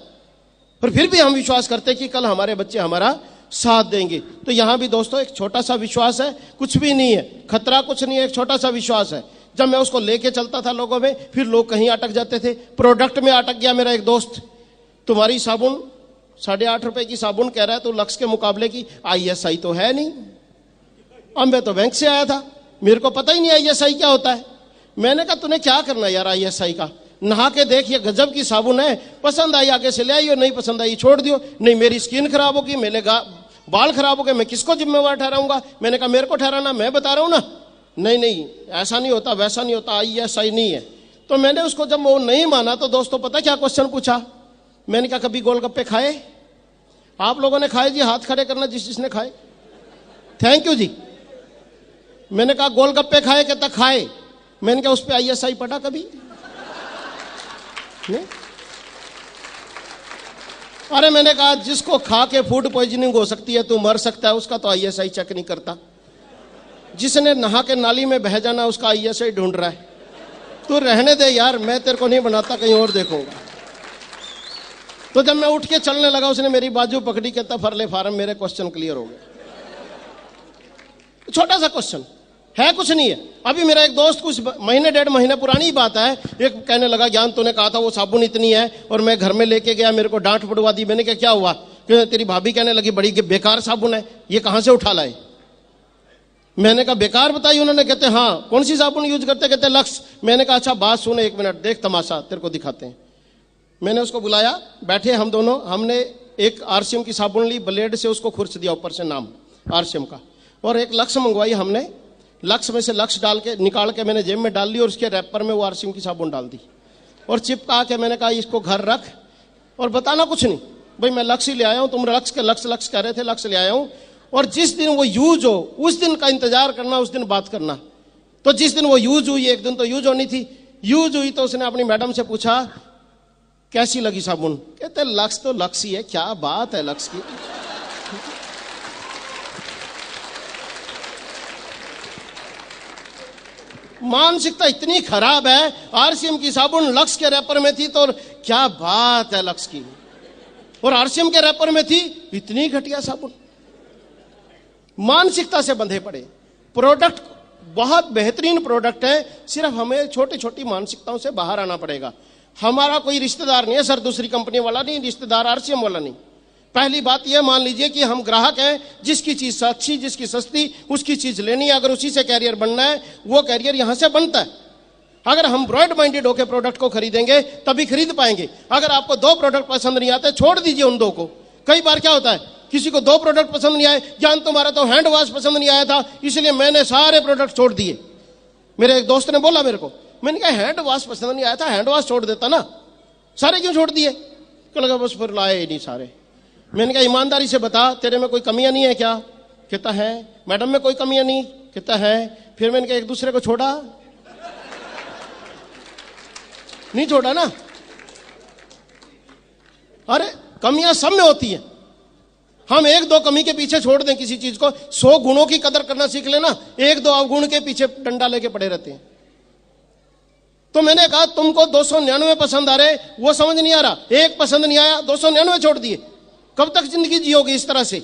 पर फिर भी हम विश्वास करते हैं कि कल हमारे बच्चे हमारा साथ देंगे। तो यहां भी दोस्तों एक छोटा सा विश्वास है, कुछ भी नहीं है, खतरा कुछ नहीं है, एक छोटा सा विश्वास है। जब मैं उसको लेके चलता था लोगों में, फिर लोग कहीं अटक जाते थे। प्रोडक्ट में अटक गया मेरा एक दोस्त, तुम्हारी साबुन 8.5 रुपए की साबुन कह रहा है तो लक्स के मुकाबले की ISI तो है नहीं। अब मैं तो बैंक से आया था, मेरे को पता ही नहीं ISI क्या होता है। मैंने कहा तूने क्या करना यार ISI का, नहा के देख, ये गजब की साबुन है, पसंद आई आगे से ले आइयो, नहीं पसंद आई छोड़ दियो। नहीं मेरी स्किन खराब होगी, मेरे बाल खराब हो गए, मैं किसको जिम्मेवार ठहराऊंगा? मैंने कहा मेरे को ठहराना, मैं बता रहा हूं ना। नहीं ऐसा नहीं होता, वैसा नहीं होता, ISI नहीं है। तो मैंने उसको जब वो नहीं माना तो दोस्तों पता क्या क्वेश्चन पूछा? मैंने कहा कभी गोलगप्पे खाए? आप लोगों ने खाए जी, हाथ खड़े करना जिसने खाए। थैंक यू जी। मैंने कहा गोलगप्पे खाए? कहता खाए। मैंने कहा उस पर ISI पढ़ा कभी? नहीं? अरे मैंने कहा जिसको खा के फूड पॉइजनिंग हो सकती है, तू मर सकता है, उसका तो ISI चेक नहीं करता। जिसने नहा के नाली में बह जाना उसका ISI ढूंढ रहा है। तू रहने दे यार, मैं तेरे को नहीं बनाता, कहीं और देखूंगा। तो जब मैं उठ के चलने लगा, उसने मेरी बाजू पकड़ी, कहता फरले फार्म, मेरे क्वेश्चन क्लियर हो गए। छोटा सा क्वेश्चन है, कुछ नहीं है। अभी मेरा एक दोस्त, कुछ महीने 1.5 महीने पुरानी बात है, एक कहने लगा ज्ञान तूने कहा था वो साबुन इतनी है, और मैं घर में लेके गया, मेरे को डांट पड़वा दी। मैंने कहा क्या हुआ? कि तेरी भाभी कहने लगी बड़ी बेकार साबुन है, ये कहां से उठा लाए? मैंने कहा बेकार बताई उन्होंने? कहते हाँ। कौन सी साबुन यूज करते? कहते लक्स। मैंने कहा अच्छा बात सुन, 1 मिनट देख तमाशा, तेरे को दिखाते हैं। मैंने उसको बुलाया, बैठे हम दोनों, हमने एक आरसीएम की साबुन ली, ब्लेड से उसको खुरच दिया ऊपर से नाम आरसीएम का, और एक लक्स मंगवाई हमने। लक्स में से लक्स डाल के निकाल के मैंने जेब में डाल ली, और उसके रैपर में वो आरसीएम की साबुन डाल दी, और चिपका के मैंने कहा इसको घर रख, और बताना कुछ नहीं भाई मैं लक्स ही ले आया हूं, तुम लक्स के लक्स कह रहे थे, लक्स ले आया हूं। और जिस दिन वो यूज हो उस दिन का इंतजार करना, उस दिन बात करना। तो जिस दिन वो यूज हुई, एक दिन तो यूज होनी थी, यूज हुई तो उसने अपनी मैडम से पूछा कैसी लगी साबुन? कहते लक्स तो लक्स ही है, क्या बात है लक्स की। मानसिकता इतनी खराब है, आरसीएम की साबुन लक्स के रैपर में थी तो क्या बात है लक्स की, और आरसीएम के रैपर में थी इतनी घटिया साबुन। मानसिकता से बंधे पड़े। प्रोडक्ट बहुत बेहतरीन प्रोडक्ट है, सिर्फ हमें छोटी छोटी मानसिकताओं से बाहर आना पड़ेगा। हमारा कोई रिश्तेदार नहीं है सर, दूसरी कंपनी वाला नहीं, रिश्तेदार आरसीएम वाला नहीं। पहली बात यह मान लीजिए कि हम ग्राहक हैं, जिसकी चीज अच्छी, जिसकी सस्ती, उसकी चीज लेनी है। अगर उसी से कैरियर बनना है, वो कैरियर यहां से बनता है। अगर हम ब्रॉड माइंडेड होकर प्रोडक्ट को खरीदेंगे तभी खरीद पाएंगे। अगर आपको 2 प्रोडक्ट पसंद नहीं आते, छोड़ दीजिए उन 2 को। कई बार क्या होता है, किसी को 2 प्रोडक्ट पसंद नहीं आए, ज्ञान तुम्हारा तो हैंड वॉश पसंद नहीं आया था, इसलिए मैंने सारे प्रोडक्ट छोड़ दिए। मेरे एक दोस्त ने बोला मेरे को, मैंने कहा हैंड वॉश पसंद नहीं आया था, हैंड वॉश छोड़ देता ना, सारे क्यों छोड़ दिए? क्या लगा बस फिर लाए ही नहीं सारे। मैंने कहा ईमानदारी से बता, तेरे में कोई कमियां नहीं है क्या? कहता है। मैडम में कोई कमियां नहीं? कहता है। फिर मैंने कहा एक दूसरे को छोड़ा? नहीं छोड़ा ना। अरे कमियां सब में होती हैं, हम 1-2 कमी के पीछे छोड़ दें किसी चीज को, 100 गुणों की कदर करना सीख लेना, 1-2 अवगुण के पीछे डंडा लेके पड़े रहते हैं। तो मैंने कहा तुमको 299 पसंद आ रहे, वो समझ नहीं आ रहा, एक पसंद नहीं आया 299 छोड़ दिए। कब तक जिंदगी जियोगे इस तरह से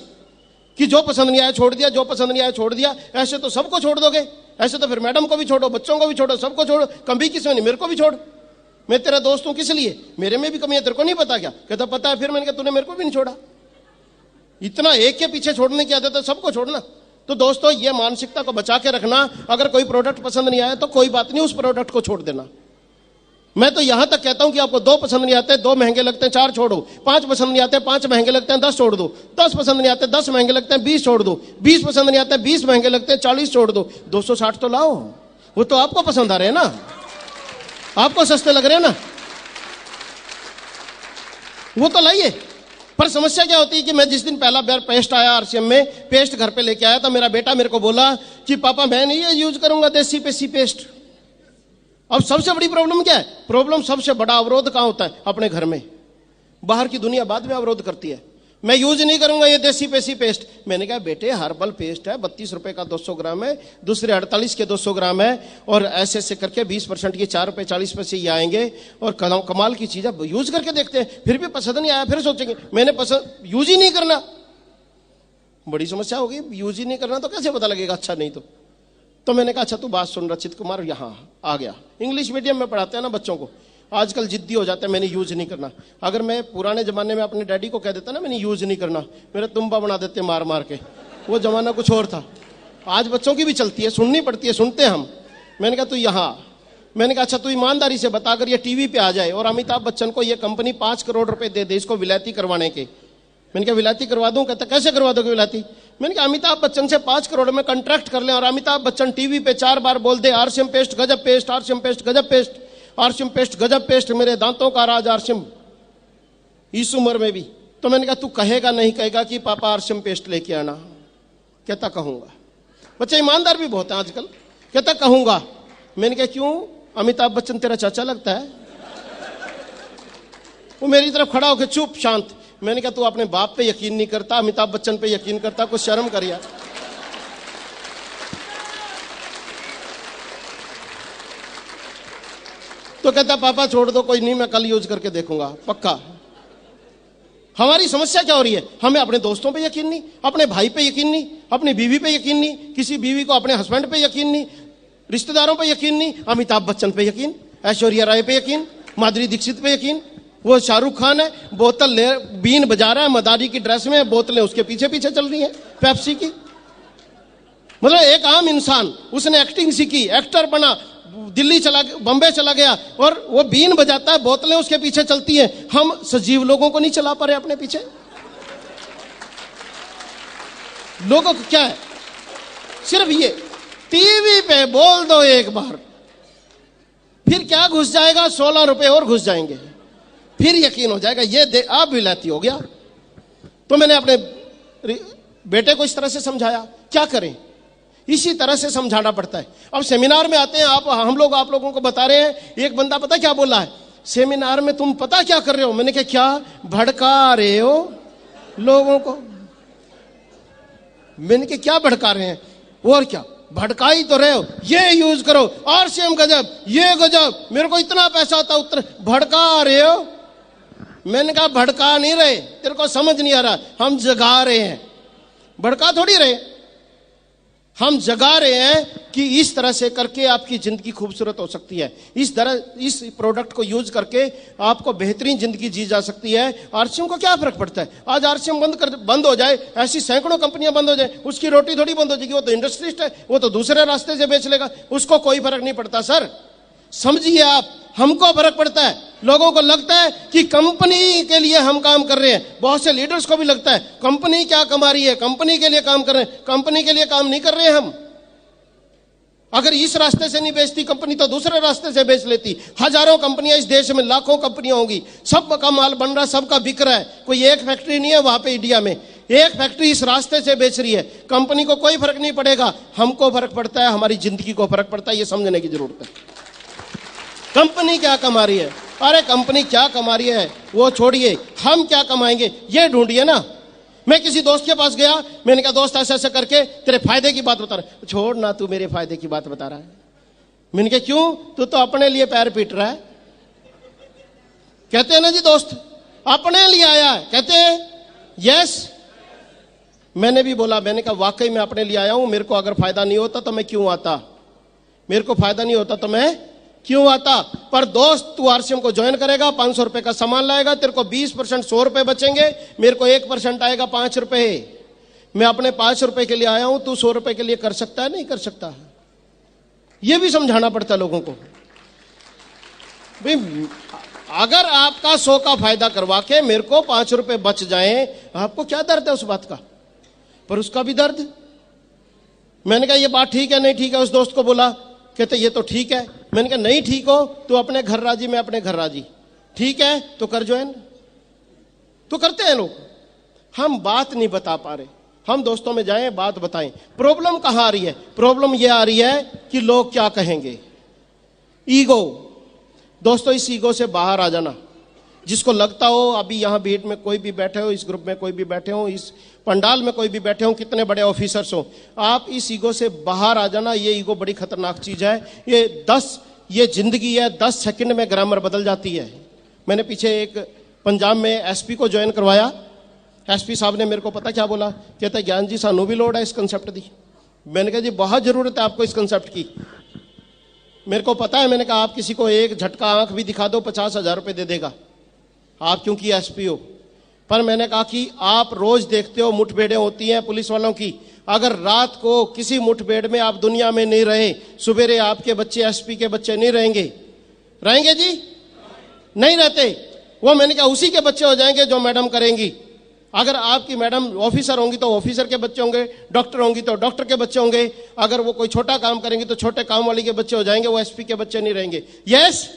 कि जो पसंद नहीं आया छोड़ दिया, जो पसंद नहीं आया छोड़ दिया? ऐसे तो सबको छोड़ दोगे, ऐसे तो फिर मैडम को भी छोड़ो, बच्चों को भी छोड़ो, सबको छोड़ो, कभी किसी नहीं, मेरे को भी छोड़। मैं तेरा दोस्त हूं, किस लिए? मेरे में भी कमी है, तेरे को नहीं पता क्या? कहता पता है। फिर मैंने कहा तूने मेरे को भी नहीं छोड़ा। इतना एक के पीछे छोड़ने की आदत है, सबको छोड़ना। तो दोस्तों ये मानसिकता को बचा के रखना। अगर कोई प्रोडक्ट पसंद नहीं आया तो कोई बात नहीं, उस प्रोडक्ट को छोड़ देना। मैं तो यहां तक कहता हूं कि आपको 2 पसंद नहीं आते, 2 महंगे लगते हैं, 4 छोड़ो। 5 पसंद नहीं आते, 5 महंगे लगते हैं, 10 छोड़ दो। 10 पसंद नहीं आते, 10 महंगे लगते हैं, 20 छोड़ दो। 20 पसंद नहीं आते, 20 महंगे लगते हैं, 40 छोड़ दो। 260 तो लाओ, वो तो आपको पसंद आ रहे हैं ना, आपको सस्ते लग रहे हैं ना, वो तो लाइए। पर समस्या क्या होती है कि मैं जिस दिन पहला बार पेस्ट आया आरसीएम में, पेस्ट घर पे लेके आया था, मेरा बेटा मेरे को बोला कि पापा मैं नहीं ये यूज करूंगा देसी पेसी पेस्ट। अब सबसे बड़ी प्रॉब्लम क्या है? प्रॉब्लम सबसे बड़ा अवरोध कहां होता है? अपने घर में। बाहर की दुनिया बाद में अवरोध करती है, मैं यूज नहीं करूंगा ये देसी पेसी पेस्ट। मैंने कहा बेटे हर्बल पेस्ट है, 32 रुपए का 200 ग्राम है, दूसरे 48 के 200 ग्राम है, और ऐसे ऐसे करके 20% के 4 रुपए 40 पैसे ये आएंगे, और कमाल की चीज है। यूज करके देखते हैं, फिर भी पसंद नहीं आया, फिर सोचेंगे मैंने पसंद यूज ही नहीं करना। बड़ी समस्या होगी, यूज ही नहीं करना तो कैसे पता लगेगा अच्छा नहीं तो मैंने कहा अच्छा तू बात सुन रचित कुमार, यहाँ आ गया। इंग्लिश मीडियम में पढ़ाते हैं ना बच्चों को, आजकल जिद्दी हो जाते हैं, मैंने यूज नहीं करना। अगर मैं पुराने जमाने में अपने डैडी को कह देता ना मैंने यूज नहीं करना, मेरे तुम्बा बना देते मार मार के, वो जमाना कुछ और था। आज बच्चों की भी चलती है, सुननी पड़ती है, सुनते हम। मैंने कहा तू यहाँ, मैंने कहा अच्छा तू ईमानदारी से बता, अगर ये टीवी पे आ जाए और अमिताभ बच्चन को ये कंपनी 5 करोड़ रुपए दे दे इसको विलायती करवाने के। मैंने कहा विलायती करवा दूं? कहता कैसे करवा दोगे विलायती? मैंने कहा अमिताभ बच्चन से 5 करोड़ में कॉन्ट्रैक्ट कर लें और अमिताभ बच्चन टीवी पे 4 बार बोल दे आरसीएम पेस्ट गजब पेस्ट, आरसीएम पेस्ट गजब पेस्ट, आरसीएम पेस्ट गजब पेस्ट, मेरे दांतों का राज आरसीएम, इस उम्र में भी। तो मैंने कहा तू कहेगा नहीं कहेगा कि पापा आरसीएम पेस्ट लेके आना? कहता कहूंगा। बच्चे ईमानदार भी बहुत है आजकल। कहता कहूंगा। मैंने कहा क्यों, अमिताभ बच्चन तेरा चाचा लगता है? वो मेरी तरफ खड़ा होकर चुप शांत। मैंने कहा तू अपने बाप पे यकीन नहीं करता, अमिताभ बच्चन पे यकीन करता, कुछ शर्म कर यार। तो कहता पापा छोड़ दो, कोई नहीं मैं कल यूज करके देखूंगा पक्का। हमारी समस्या क्या हो रही है? हमें अपने दोस्तों पे यकीन नहीं, अपने भाई पे यकीन नहीं, अपनी बीवी पे यकीन नहीं, किसी बीवी को अपने हस्बैंड पे यकीन नहीं, रिश्तेदारों पे यकीन नहीं, अमिताभ बच्चन पे यकीन, ऐश्वर्या राय पे यकीन, माधुरी दीक्षित पे यकीन। वो शाहरुख खान है, बोतल ले बीन बजा रहा है, मदारी की ड्रेस में, बोतलें उसके पीछे पीछे चल रही हैं पेप्सी की। मतलब एक आम इंसान, उसने एक्टिंग सीखी, एक्टर बना, दिल्ली चला, बम्बे चला गया और वो बीन बजाता है, बोतलें उसके पीछे चलती हैं। हम सजीव लोगों को नहीं चला पा रहे अपने पीछे। लोगों को क्या है, सिर्फ ये टीवी पे बोल दो एक बार, फिर क्या घुस जाएगा, 16 रुपए और घुस जाएंगे, फिर यकीन हो जाएगा ये दे आप विलायती हो गया। तो मैंने अपने बेटे को इस तरह से समझाया, क्या करें, इसी तरह से समझाना पड़ता है। अब सेमिनार में आते हैं हम लोग आप लोगों को बता रहे हैं। एक बंदा पता क्या बोला है, सेमिनार में तुम पता क्या कर रहे हो? मैंने कहा क्या? भड़का रहे हो लोगों को। मैंने कहा क्या भड़का रहे हैं? और क्या भड़का ही तो रहे हो, ये यूज करो, आरसीएम गजब, ये गजब, मेरे को इतना पैसा आता, उतना भड़का रहे हो। मैंने कहा भड़का नहीं रहे, तेरे को समझ नहीं आ रहा, हम जगा रहे हैं, भड़का थोड़ी रहे, हम जगा रहे हैं कि इस तरह से करके आपकी जिंदगी खूबसूरत हो सकती है, इस तरह इस प्रोडक्ट को यूज करके आपको बेहतरीन जिंदगी जी जा सकती है। आरसीएम को क्या फर्क पड़ता है? आज आरसीएम बंद हो जाए, ऐसी सैकड़ों कंपनियां बंद हो जाए, उसकी रोटी थोड़ी बंद हो जाएगी, वो तो इंडस्ट्रिस्ट है, वो तो दूसरे रास्ते से बेच लेगा, उसको कोई फर्क नहीं पड़ता। सर समझिए आप, हमको फर्क पड़ता है। लोगों को लगता है कि कंपनी के लिए हम काम कर रहे हैं, बहुत से लीडर्स को भी लगता है कंपनी क्या कमा रही है, कंपनी के लिए काम कर रहे हैं। कंपनी के लिए काम नहीं कर रहे हैं हम। अगर इस रास्ते से नहीं बेचती कंपनी तो दूसरे रास्ते से बेच लेती। हजारों कंपनियां इस देश में, लाखों कंपनियां होंगी, सबका माल बन रहा है, सबका बिक रहा है। कोई एक फैक्ट्री नहीं है वहां पे इंडिया में, एक फैक्ट्री इस रास्ते से बेच रही है। कंपनी को कोई फर्क नहीं पड़ेगा, हमको फर्क पड़ता है, हमारी जिंदगी को फर्क पड़ता है। ये समझने की जरूरत है। कंपनी क्या कमा रही है, अरे कंपनी क्या कमा रही है वो छोड़िए, हम क्या कमाएंगे ये ढूंढिए ना। मैं किसी दोस्त के पास गया, मैंने कहा दोस्त ऐसे ऐसे करके तेरे फायदे की बात बता रहा है। छोड़ ना, तू मेरे फायदे की बात बता रहा है। मैंने कहा क्यों? तू तो अपने लिए पैर पीट रहा है। कहते हैं ना जी दोस्त, अपने लिए आया है, कहते हैं यस। मैंने भी बोला, मैंने कहा वाकई मैं अपने लिए आया हूं, मेरे को अगर फायदा नहीं होता तो मैं क्यों आता, मेरे को फायदा नहीं होता तो मैं क्यों आता। पर दोस्त तू आरसीएम को ज्वाइन करेगा, 500 रुपए का सामान लाएगा, तेरे को 20% 100 रुपए बचेंगे, मेरे को 1% आएगा 5 रुपए। मैं अपने 5 रुपए के लिए आया हूं, तू 100 रुपए के लिए कर सकता है नहीं कर सकता? यह भी समझाना पड़ता है लोगों को। भाई अगर आपका 100 का फायदा करवा के मेरे को 5 रुपए बच जाए, आपको क्या दर्द है उस बात का? पर उसका भी दर्द। मैंने कहा ये बात ठीक है नहीं ठीक है, उस दोस्त को बोला, कहते ये तो ठीक है। मैंने कहा नहीं ठीक हो तो अपने घर राजी, मैं अपने घर राजी, ठीक है तो कर ज्वाइन। तो करते हैं लोग, हम बात नहीं बता पा रहे। हम दोस्तों में जाएं, बात बताएं। प्रॉब्लम कहां आ रही है? प्रॉब्लम ये आ रही है कि लोग क्या कहेंगे, ईगो। दोस्तों इस ईगो से बाहर आ जाना। जिसको लगता हो अभी यहां भीड़ में कोई भी बैठे हो, इस ग्रुप में कोई भी बैठे हो, इस पंडाल में कोई भी बैठे हो, कितने बड़े ऑफिसर्स हो, आप इस ईगो से बाहर आ जाना। ये ईगो बड़ी खतरनाक चीज है। ये जिंदगी है, 10 सेकंड में ग्रामर बदल जाती है। मैंने पीछे एक पंजाब में एसपी को ज्वाइन करवाया। एसपी साहब ने मेरे को पता क्या बोला, कहता है ज्ञान जी सानू भी लोड़ है इस कंसेप्ट की। मैंने कहा जी बहुत जरूरत है आपको इस कंसेप्ट की, मेरे को पता है। मैंने कहा आप किसी को एक झटका आंख भी दिखा दो 50,000 रुपए दे देगा, आप क्योंकि एसपी हो। पर मैंने कहा कि आप रोज देखते हो मुठभेड़ें होती हैं पुलिस वालों की, अगर रात को किसी मुठभेड़ में आप दुनिया में नहीं रहे, सवेरे आपके बच्चे एसपी के बच्चे नहीं रहेंगे? रहेंगे जी? नहीं रहते। वो मैंने कहा उसी के बच्चे हो जाएंगे जो मैडम करेंगी। अगर आपकी मैडम ऑफिसर होंगी तो ऑफिसर के बच्चे होंगे, डॉक्टर होंगी तो डॉक्टर के बच्चे होंगे, अगर वो कोई छोटा काम करेंगी तो छोटे काम वाली के बच्चे हो जाएंगे, वो एसपी के बच्चे नहीं रहेंगे। यस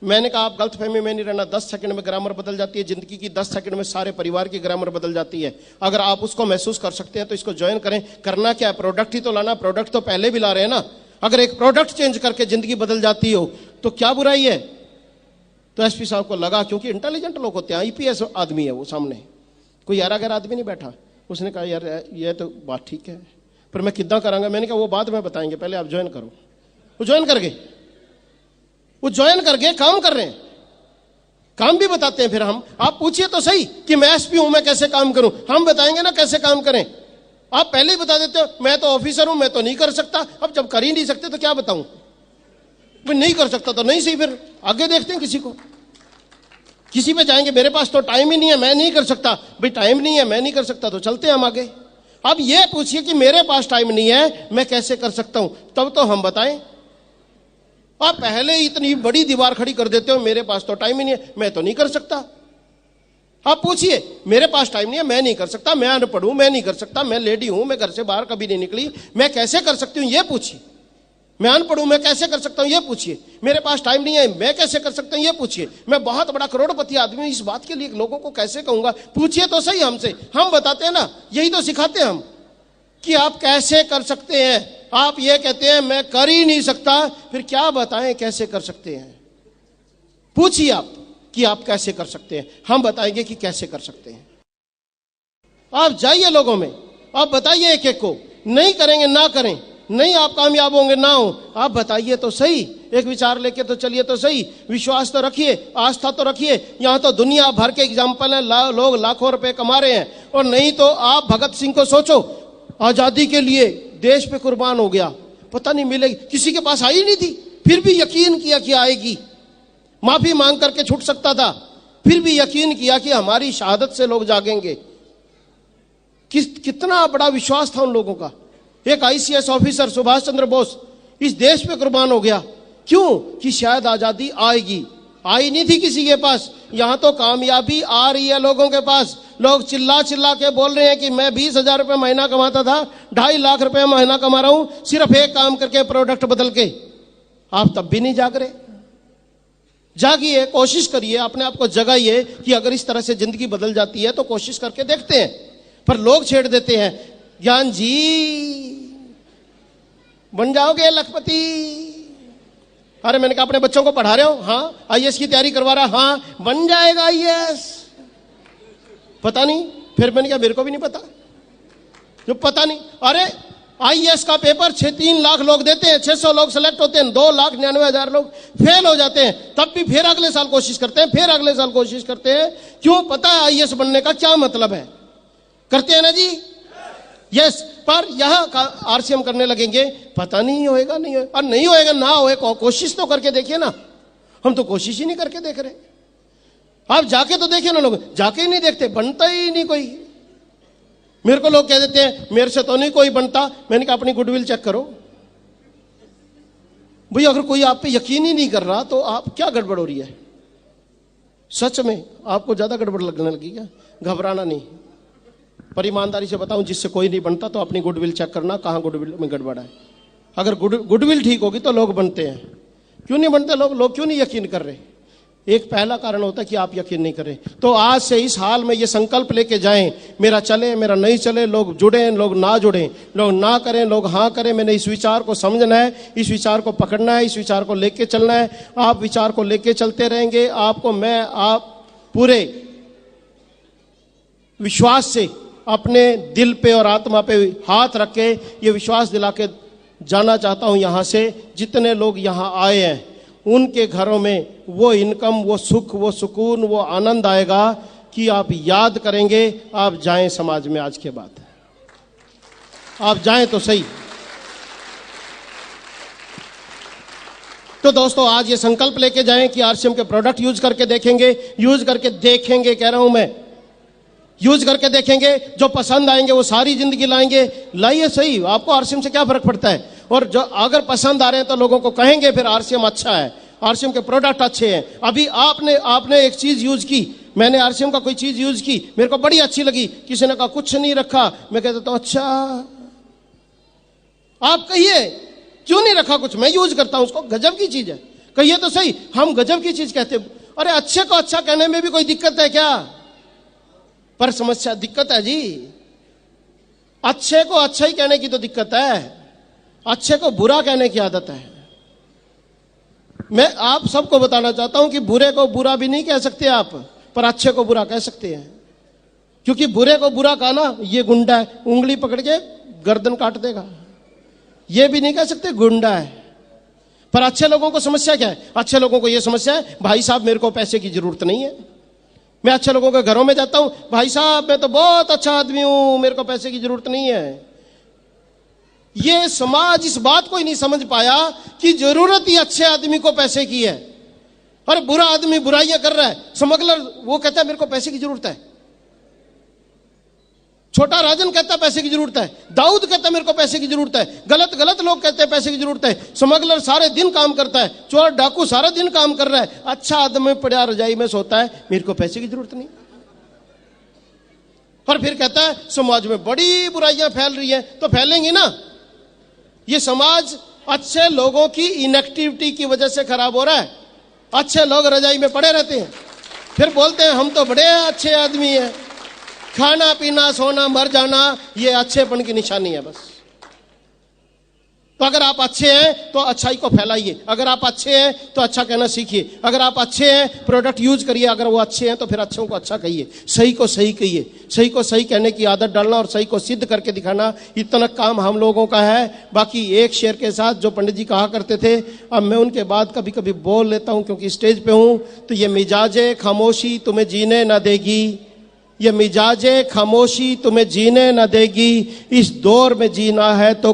मैंने कहा आप गलतफहमी में नहीं रहना। 10 सेकंड में ग्रामर बदल जाती है जिंदगी की, 10 सेकंड में सारे परिवार की ग्रामर बदल जाती है। अगर आप उसको महसूस कर सकते हैं तो इसको ज्वाइन करें। करना क्या है, प्रोडक्ट ही तो लाना। प्रोडक्ट तो पहले भी ला रहे हैं ना। अगर एक प्रोडक्ट चेंज करके जिंदगी बदल जाती हो तो क्या बुराई है? तो एसपी साहब को लगा, क्योंकि इंटेलिजेंट लोग होते हैं, आईपीएस आदमी है वो, सामने कोई यारा गैर आदमी नहीं बैठा। उसने कहा यार ये तो बात ठीक है, पर मैं कितना करांगा। मैंने कहा वो बाद में बताएंगे, पहले आप ज्वाइन करो। वो ज्वाइन कर गए, वो ज्वाइन करके काम कर रहे हैं। काम भी बताते हैं फिर हम। आप पूछिए तो सही कि मैं एसपी हूं, मैं कैसे काम करूं, हम बताएंगे ना कैसे काम करें। आप पहले ही बता देते हो मैं तो ऑफिसर हूं, मैं तो नहीं कर सकता। अब जब कर ही नहीं सकते तो क्या बताऊं, मैं नहीं कर सकता तो नहीं सही, फिर आगे देखते हैं किसी को, किसी पे जाएंगे। मेरे पास तो टाइम ही नहीं है, मैं नहीं कर सकता। भाई टाइम नहीं है, मैं नहीं कर सकता, तो चलते हैं हम आगे। अब ये पूछिए कि मेरे पास टाइम नहीं है, मैं कैसे कर सकता हूं, तब तो हम बताएं। आप पहले इतनी बड़ी दीवार खड़ी कर देते हो, मेरे पास तो टाइम ही नहीं है, मैं तो नहीं कर सकता। आप पूछिए मेरे पास टाइम नहीं है, मैं नहीं कर सकता, मैं अनपढ़ हूं, मैं नहीं कर सकता, मैं लेडी हूं, मैं घर से बाहर कभी नहीं निकली, मैं कैसे कर सकती हूं, ये पूछिए। मैं अनपढ़ हूं, मैं कैसे कर सकता हूं, ये पूछिए। मेरे पास टाइम नहीं है, मैं कैसे कर सकता हूं, ये पूछिए। मैं बहुत बड़ा करोड़पति आदमी हूं, इस बात के लिए लोगों को कैसे कहूंगा, पूछिए तो सही हमसे। हम बताते हैं ना, यही तो सिखाते हैं हम कि आप कैसे कर सकते हैं। आप ये कहते हैं मैं कर ही नहीं सकता, फिर क्या बताएं कैसे कर सकते हैं। पूछिए आप कि आप कैसे कर सकते हैं, हम बताएंगे कि कैसे कर सकते हैं। आप जाइए लोगों में, आप बताइए एक एक को। नहीं करेंगे ना करें, नहीं आप कामयाब होंगे ना हो, आप बताइए तो सही। एक विचार लेके तो चलिए तो सही, विश्वास तो रखिए, आस्था तो रखिए। यहां तो दुनिया भर के एग्जाम्पल है, लोग लाखों रुपए कमा रहे हैं। और नहीं तो आप भगत सिंह को सोचो, आजादी के लिए देश पे कुर्बान हो गया, पता नहीं मिलेगी, किसी के पास आई नहीं थी, फिर भी यकीन किया कि आएगी। माफी मांग करके छूट सकता था, फिर भी यकीन किया कि हमारी शहादत से लोग जागेंगे। कितना बड़ा विश्वास था उन लोगों का। एक आईसीएस ऑफिसर सुभाष चंद्र बोस इस देश पे कुर्बान हो गया, क्यों? कि शायद आजादी आएगी। आई नहीं थी किसी के पास, यहां तो कामयाबी आ रही है लोगों के पास। लोग चिल्ला चिल्ला के बोल रहे हैं कि मैं 20,000 रुपए महीना कमाता था, 2.5 लाख रुपए महीना कमा रहा हूं, सिर्फ एक काम करके, प्रोडक्ट बदल के। आप तब भी नहीं जाग रहे। जागिए, कोशिश करिए, अपने आप को जगाइए कि अगर इस तरह से जिंदगी बदल जाती है तो कोशिश करके देखते हैं। पर लोग छेड़ देते हैं, ज्ञान जी बन जाओगे लखपति। अरे मैंने कहा अपने बच्चों को पढ़ा रहे हो? हाँ। आईएएस की तैयारी करवा रहा? हाँ। बन जाएगा आईएएस? पता नहीं। फिर मैंने कहा मेरे को भी नहीं पता, जो पता नहीं। अरे आईएएस का पेपर 3 लाख लोग देते हैं, 600 लोग सेलेक्ट होते हैं, 2,99,000 लोग फेल हो जाते हैं, तब भी फिर अगले साल कोशिश करते हैं, फिर अगले साल कोशिश करते हैं। क्यों? पता है आईएएस बनने का क्या मतलब है। करते हैं ना जी? यस। पर यह आरसीएम करने लगेंगे, पता नहीं होएगा, नहीं होएगा। और नहीं होएगा ना होए, कोशिश तो करके देखिए ना। हम तो कोशिश ही नहीं करके देख रहे। आप जाके तो देखिए ना, लोग जाके ही नहीं देखते, बनता ही नहीं कोई। मेरे को लोग कह देते हैं मेरे से तो नहीं कोई बनता। मैंने कहा अपनी गुडविल चेक करो भाई। अगर कोई आप पे यकीन ही नहीं कर रहा तो आप क्या गड़बड़ हो रही है? सच में आपको ज्यादा गड़बड़ लगने लगी क्या? घबराना नहीं। पर ईमानदारी से बताऊं, जिससे कोई नहीं बनता तो अपनी गुडविल चेक करना, कहां गुडविल में गड़बड़ है। अगर गुडविल ठीक होगी तो लोग बनते हैं। क्यों नहीं बनते लोग क्यों नहीं यकीन कर रहे? एक पहला कारण होता है कि आप यकीन नहीं करें। तो आज से इस हाल में ये संकल्प लेके जाएं, मेरा चले मेरा नहीं चले, लोग जुड़े लोग ना जुड़े, लोग ना करें लोग हाँ करें। मैंने इस विचार को समझना है, इस विचार को पकड़ना है, इस विचार को लेके चलना है। आप विचार को लेके चलते रहेंगे, आपको मैं आप पूरे विश्वास से अपने दिल पे और आत्मा पे हाथ रख के ये विश्वास दिला के जाना चाहता हूं। यहां से जितने लोग यहां आए हैं उनके घरों में वो इनकम, वो सुख, वो सुकून, वो आनंद आएगा कि आप याद करेंगे। आप जाएं समाज में, आज के बाद आप जाएं तो सही। तो दोस्तों आज ये संकल्प लेके जाएं कि आरसीएम के प्रोडक्ट यूज करके देखेंगे, यूज करके देखेंगे, कह रहा हूं मैं, यूज करके देखेंगे। जो पसंद आएंगे वो सारी जिंदगी लाएंगे। लाइए सही, आपको आरसीएम से क्या फर्क पड़ता है? और जो अगर पसंद आ रहे हैं तो लोगों को कहेंगे फिर आरसीएम अच्छा है, आरसीएम के प्रोडक्ट अच्छे हैं। अभी आपने एक चीज यूज की, मैंने आरसीएम का कोई चीज यूज की, मेरे को बड़ी अच्छी लगी, किसी ने कहा कुछ नहीं रखा, मैं कहता तो अच्छा। आप कहिए क्यों नहीं रखा कुछ, मैं यूज करता हूं उसको, गजब की चीज है, कहिए तो सही। हम गजब की चीज कहते हैं। अरे अच्छे को अच्छा कहने में भी कोई दिक्कत है क्या? पर समस्या दिक्कत है जी, अच्छे को अच्छा ही कहने की तो दिक्कत है, अच्छे को बुरा कहने की आदत है। मैं आप सबको बताना चाहता हूं कि बुरे को बुरा भी नहीं कह सकते आप, पर अच्छे को बुरा कह सकते हैं। क्योंकि बुरे को बुरा कहा ना, ये गुंडा है, उंगली पकड़ के गर्दन काट देगा, ये भी नहीं कह सकते गुंडा है। पर अच्छे लोगों को समस्या क्या है? अच्छे लोगों को यह समस्या है भाई साहब मेरे को पैसे की जरूरत नहीं है, मैं अच्छे लोगों के घरों में जाता हूं, भाई साहब मैं तो बहुत अच्छा आदमी हूं, मेरे को पैसे की जरूरत नहीं है। ये समाज इस बात को ही नहीं समझ पाया कि जरूरत ही अच्छे आदमी को पैसे की है। और बुरा आदमी बुराइयां कर रहा है, स्मगलर, वो कहता है मेरे को पैसे की जरूरत है। छोटा राजन कहता है पैसे की जरूरत है, दाऊद कहता है मेरे को पैसे की जरूरत है, गलत गलत लोग कहते हैं पैसे की जरूरत है, स्मगलर सारे दिन काम करता है, चोर डाकू सारा दिन काम कर रहा है, अच्छा आदमी पड़ा रजाई में सोता है, मेरे को पैसे की जरूरत नहीं। और फिर कहता है समाज में बड़ी बुराइयां फैल रही है, तो फैलेंगी ना। ये समाज अच्छे लोगों की इनएक्टिविटी की वजह से खराब हो रहा है। अच्छे लोग रजाई में पड़े रहते हैं, फिर बोलते हैं हम तो बड़े अच्छे आदमी हैं। खाना पीना सोना मर जाना ये अच्छेपन की निशानी है बस। तो अगर आप अच्छे हैं तो अच्छाई को फैलाइए, अगर आप अच्छे हैं तो अच्छा कहना सीखिए, अगर आप अच्छे हैं प्रोडक्ट यूज करिए, अगर वो अच्छे हैं तो फिर अच्छों को अच्छा कहिए, सही को सही कहिए, सही को सही कहने की आदत डालना और सही को सिद्ध करके दिखाना, इतना काम हम लोगों का है। बाकी एक शेर के साथ जो पंडित जी कहा करते थे, अब मैं उनके बाद कभी कभी बोल लेता हूं क्योंकि स्टेज पे हूं। तो ये मिजाजे खामोशी तुम्हें जीने न देगी, ये मिजाजे खामोशी तुम्हें जीने न देगी, इस दौर में जीना है तो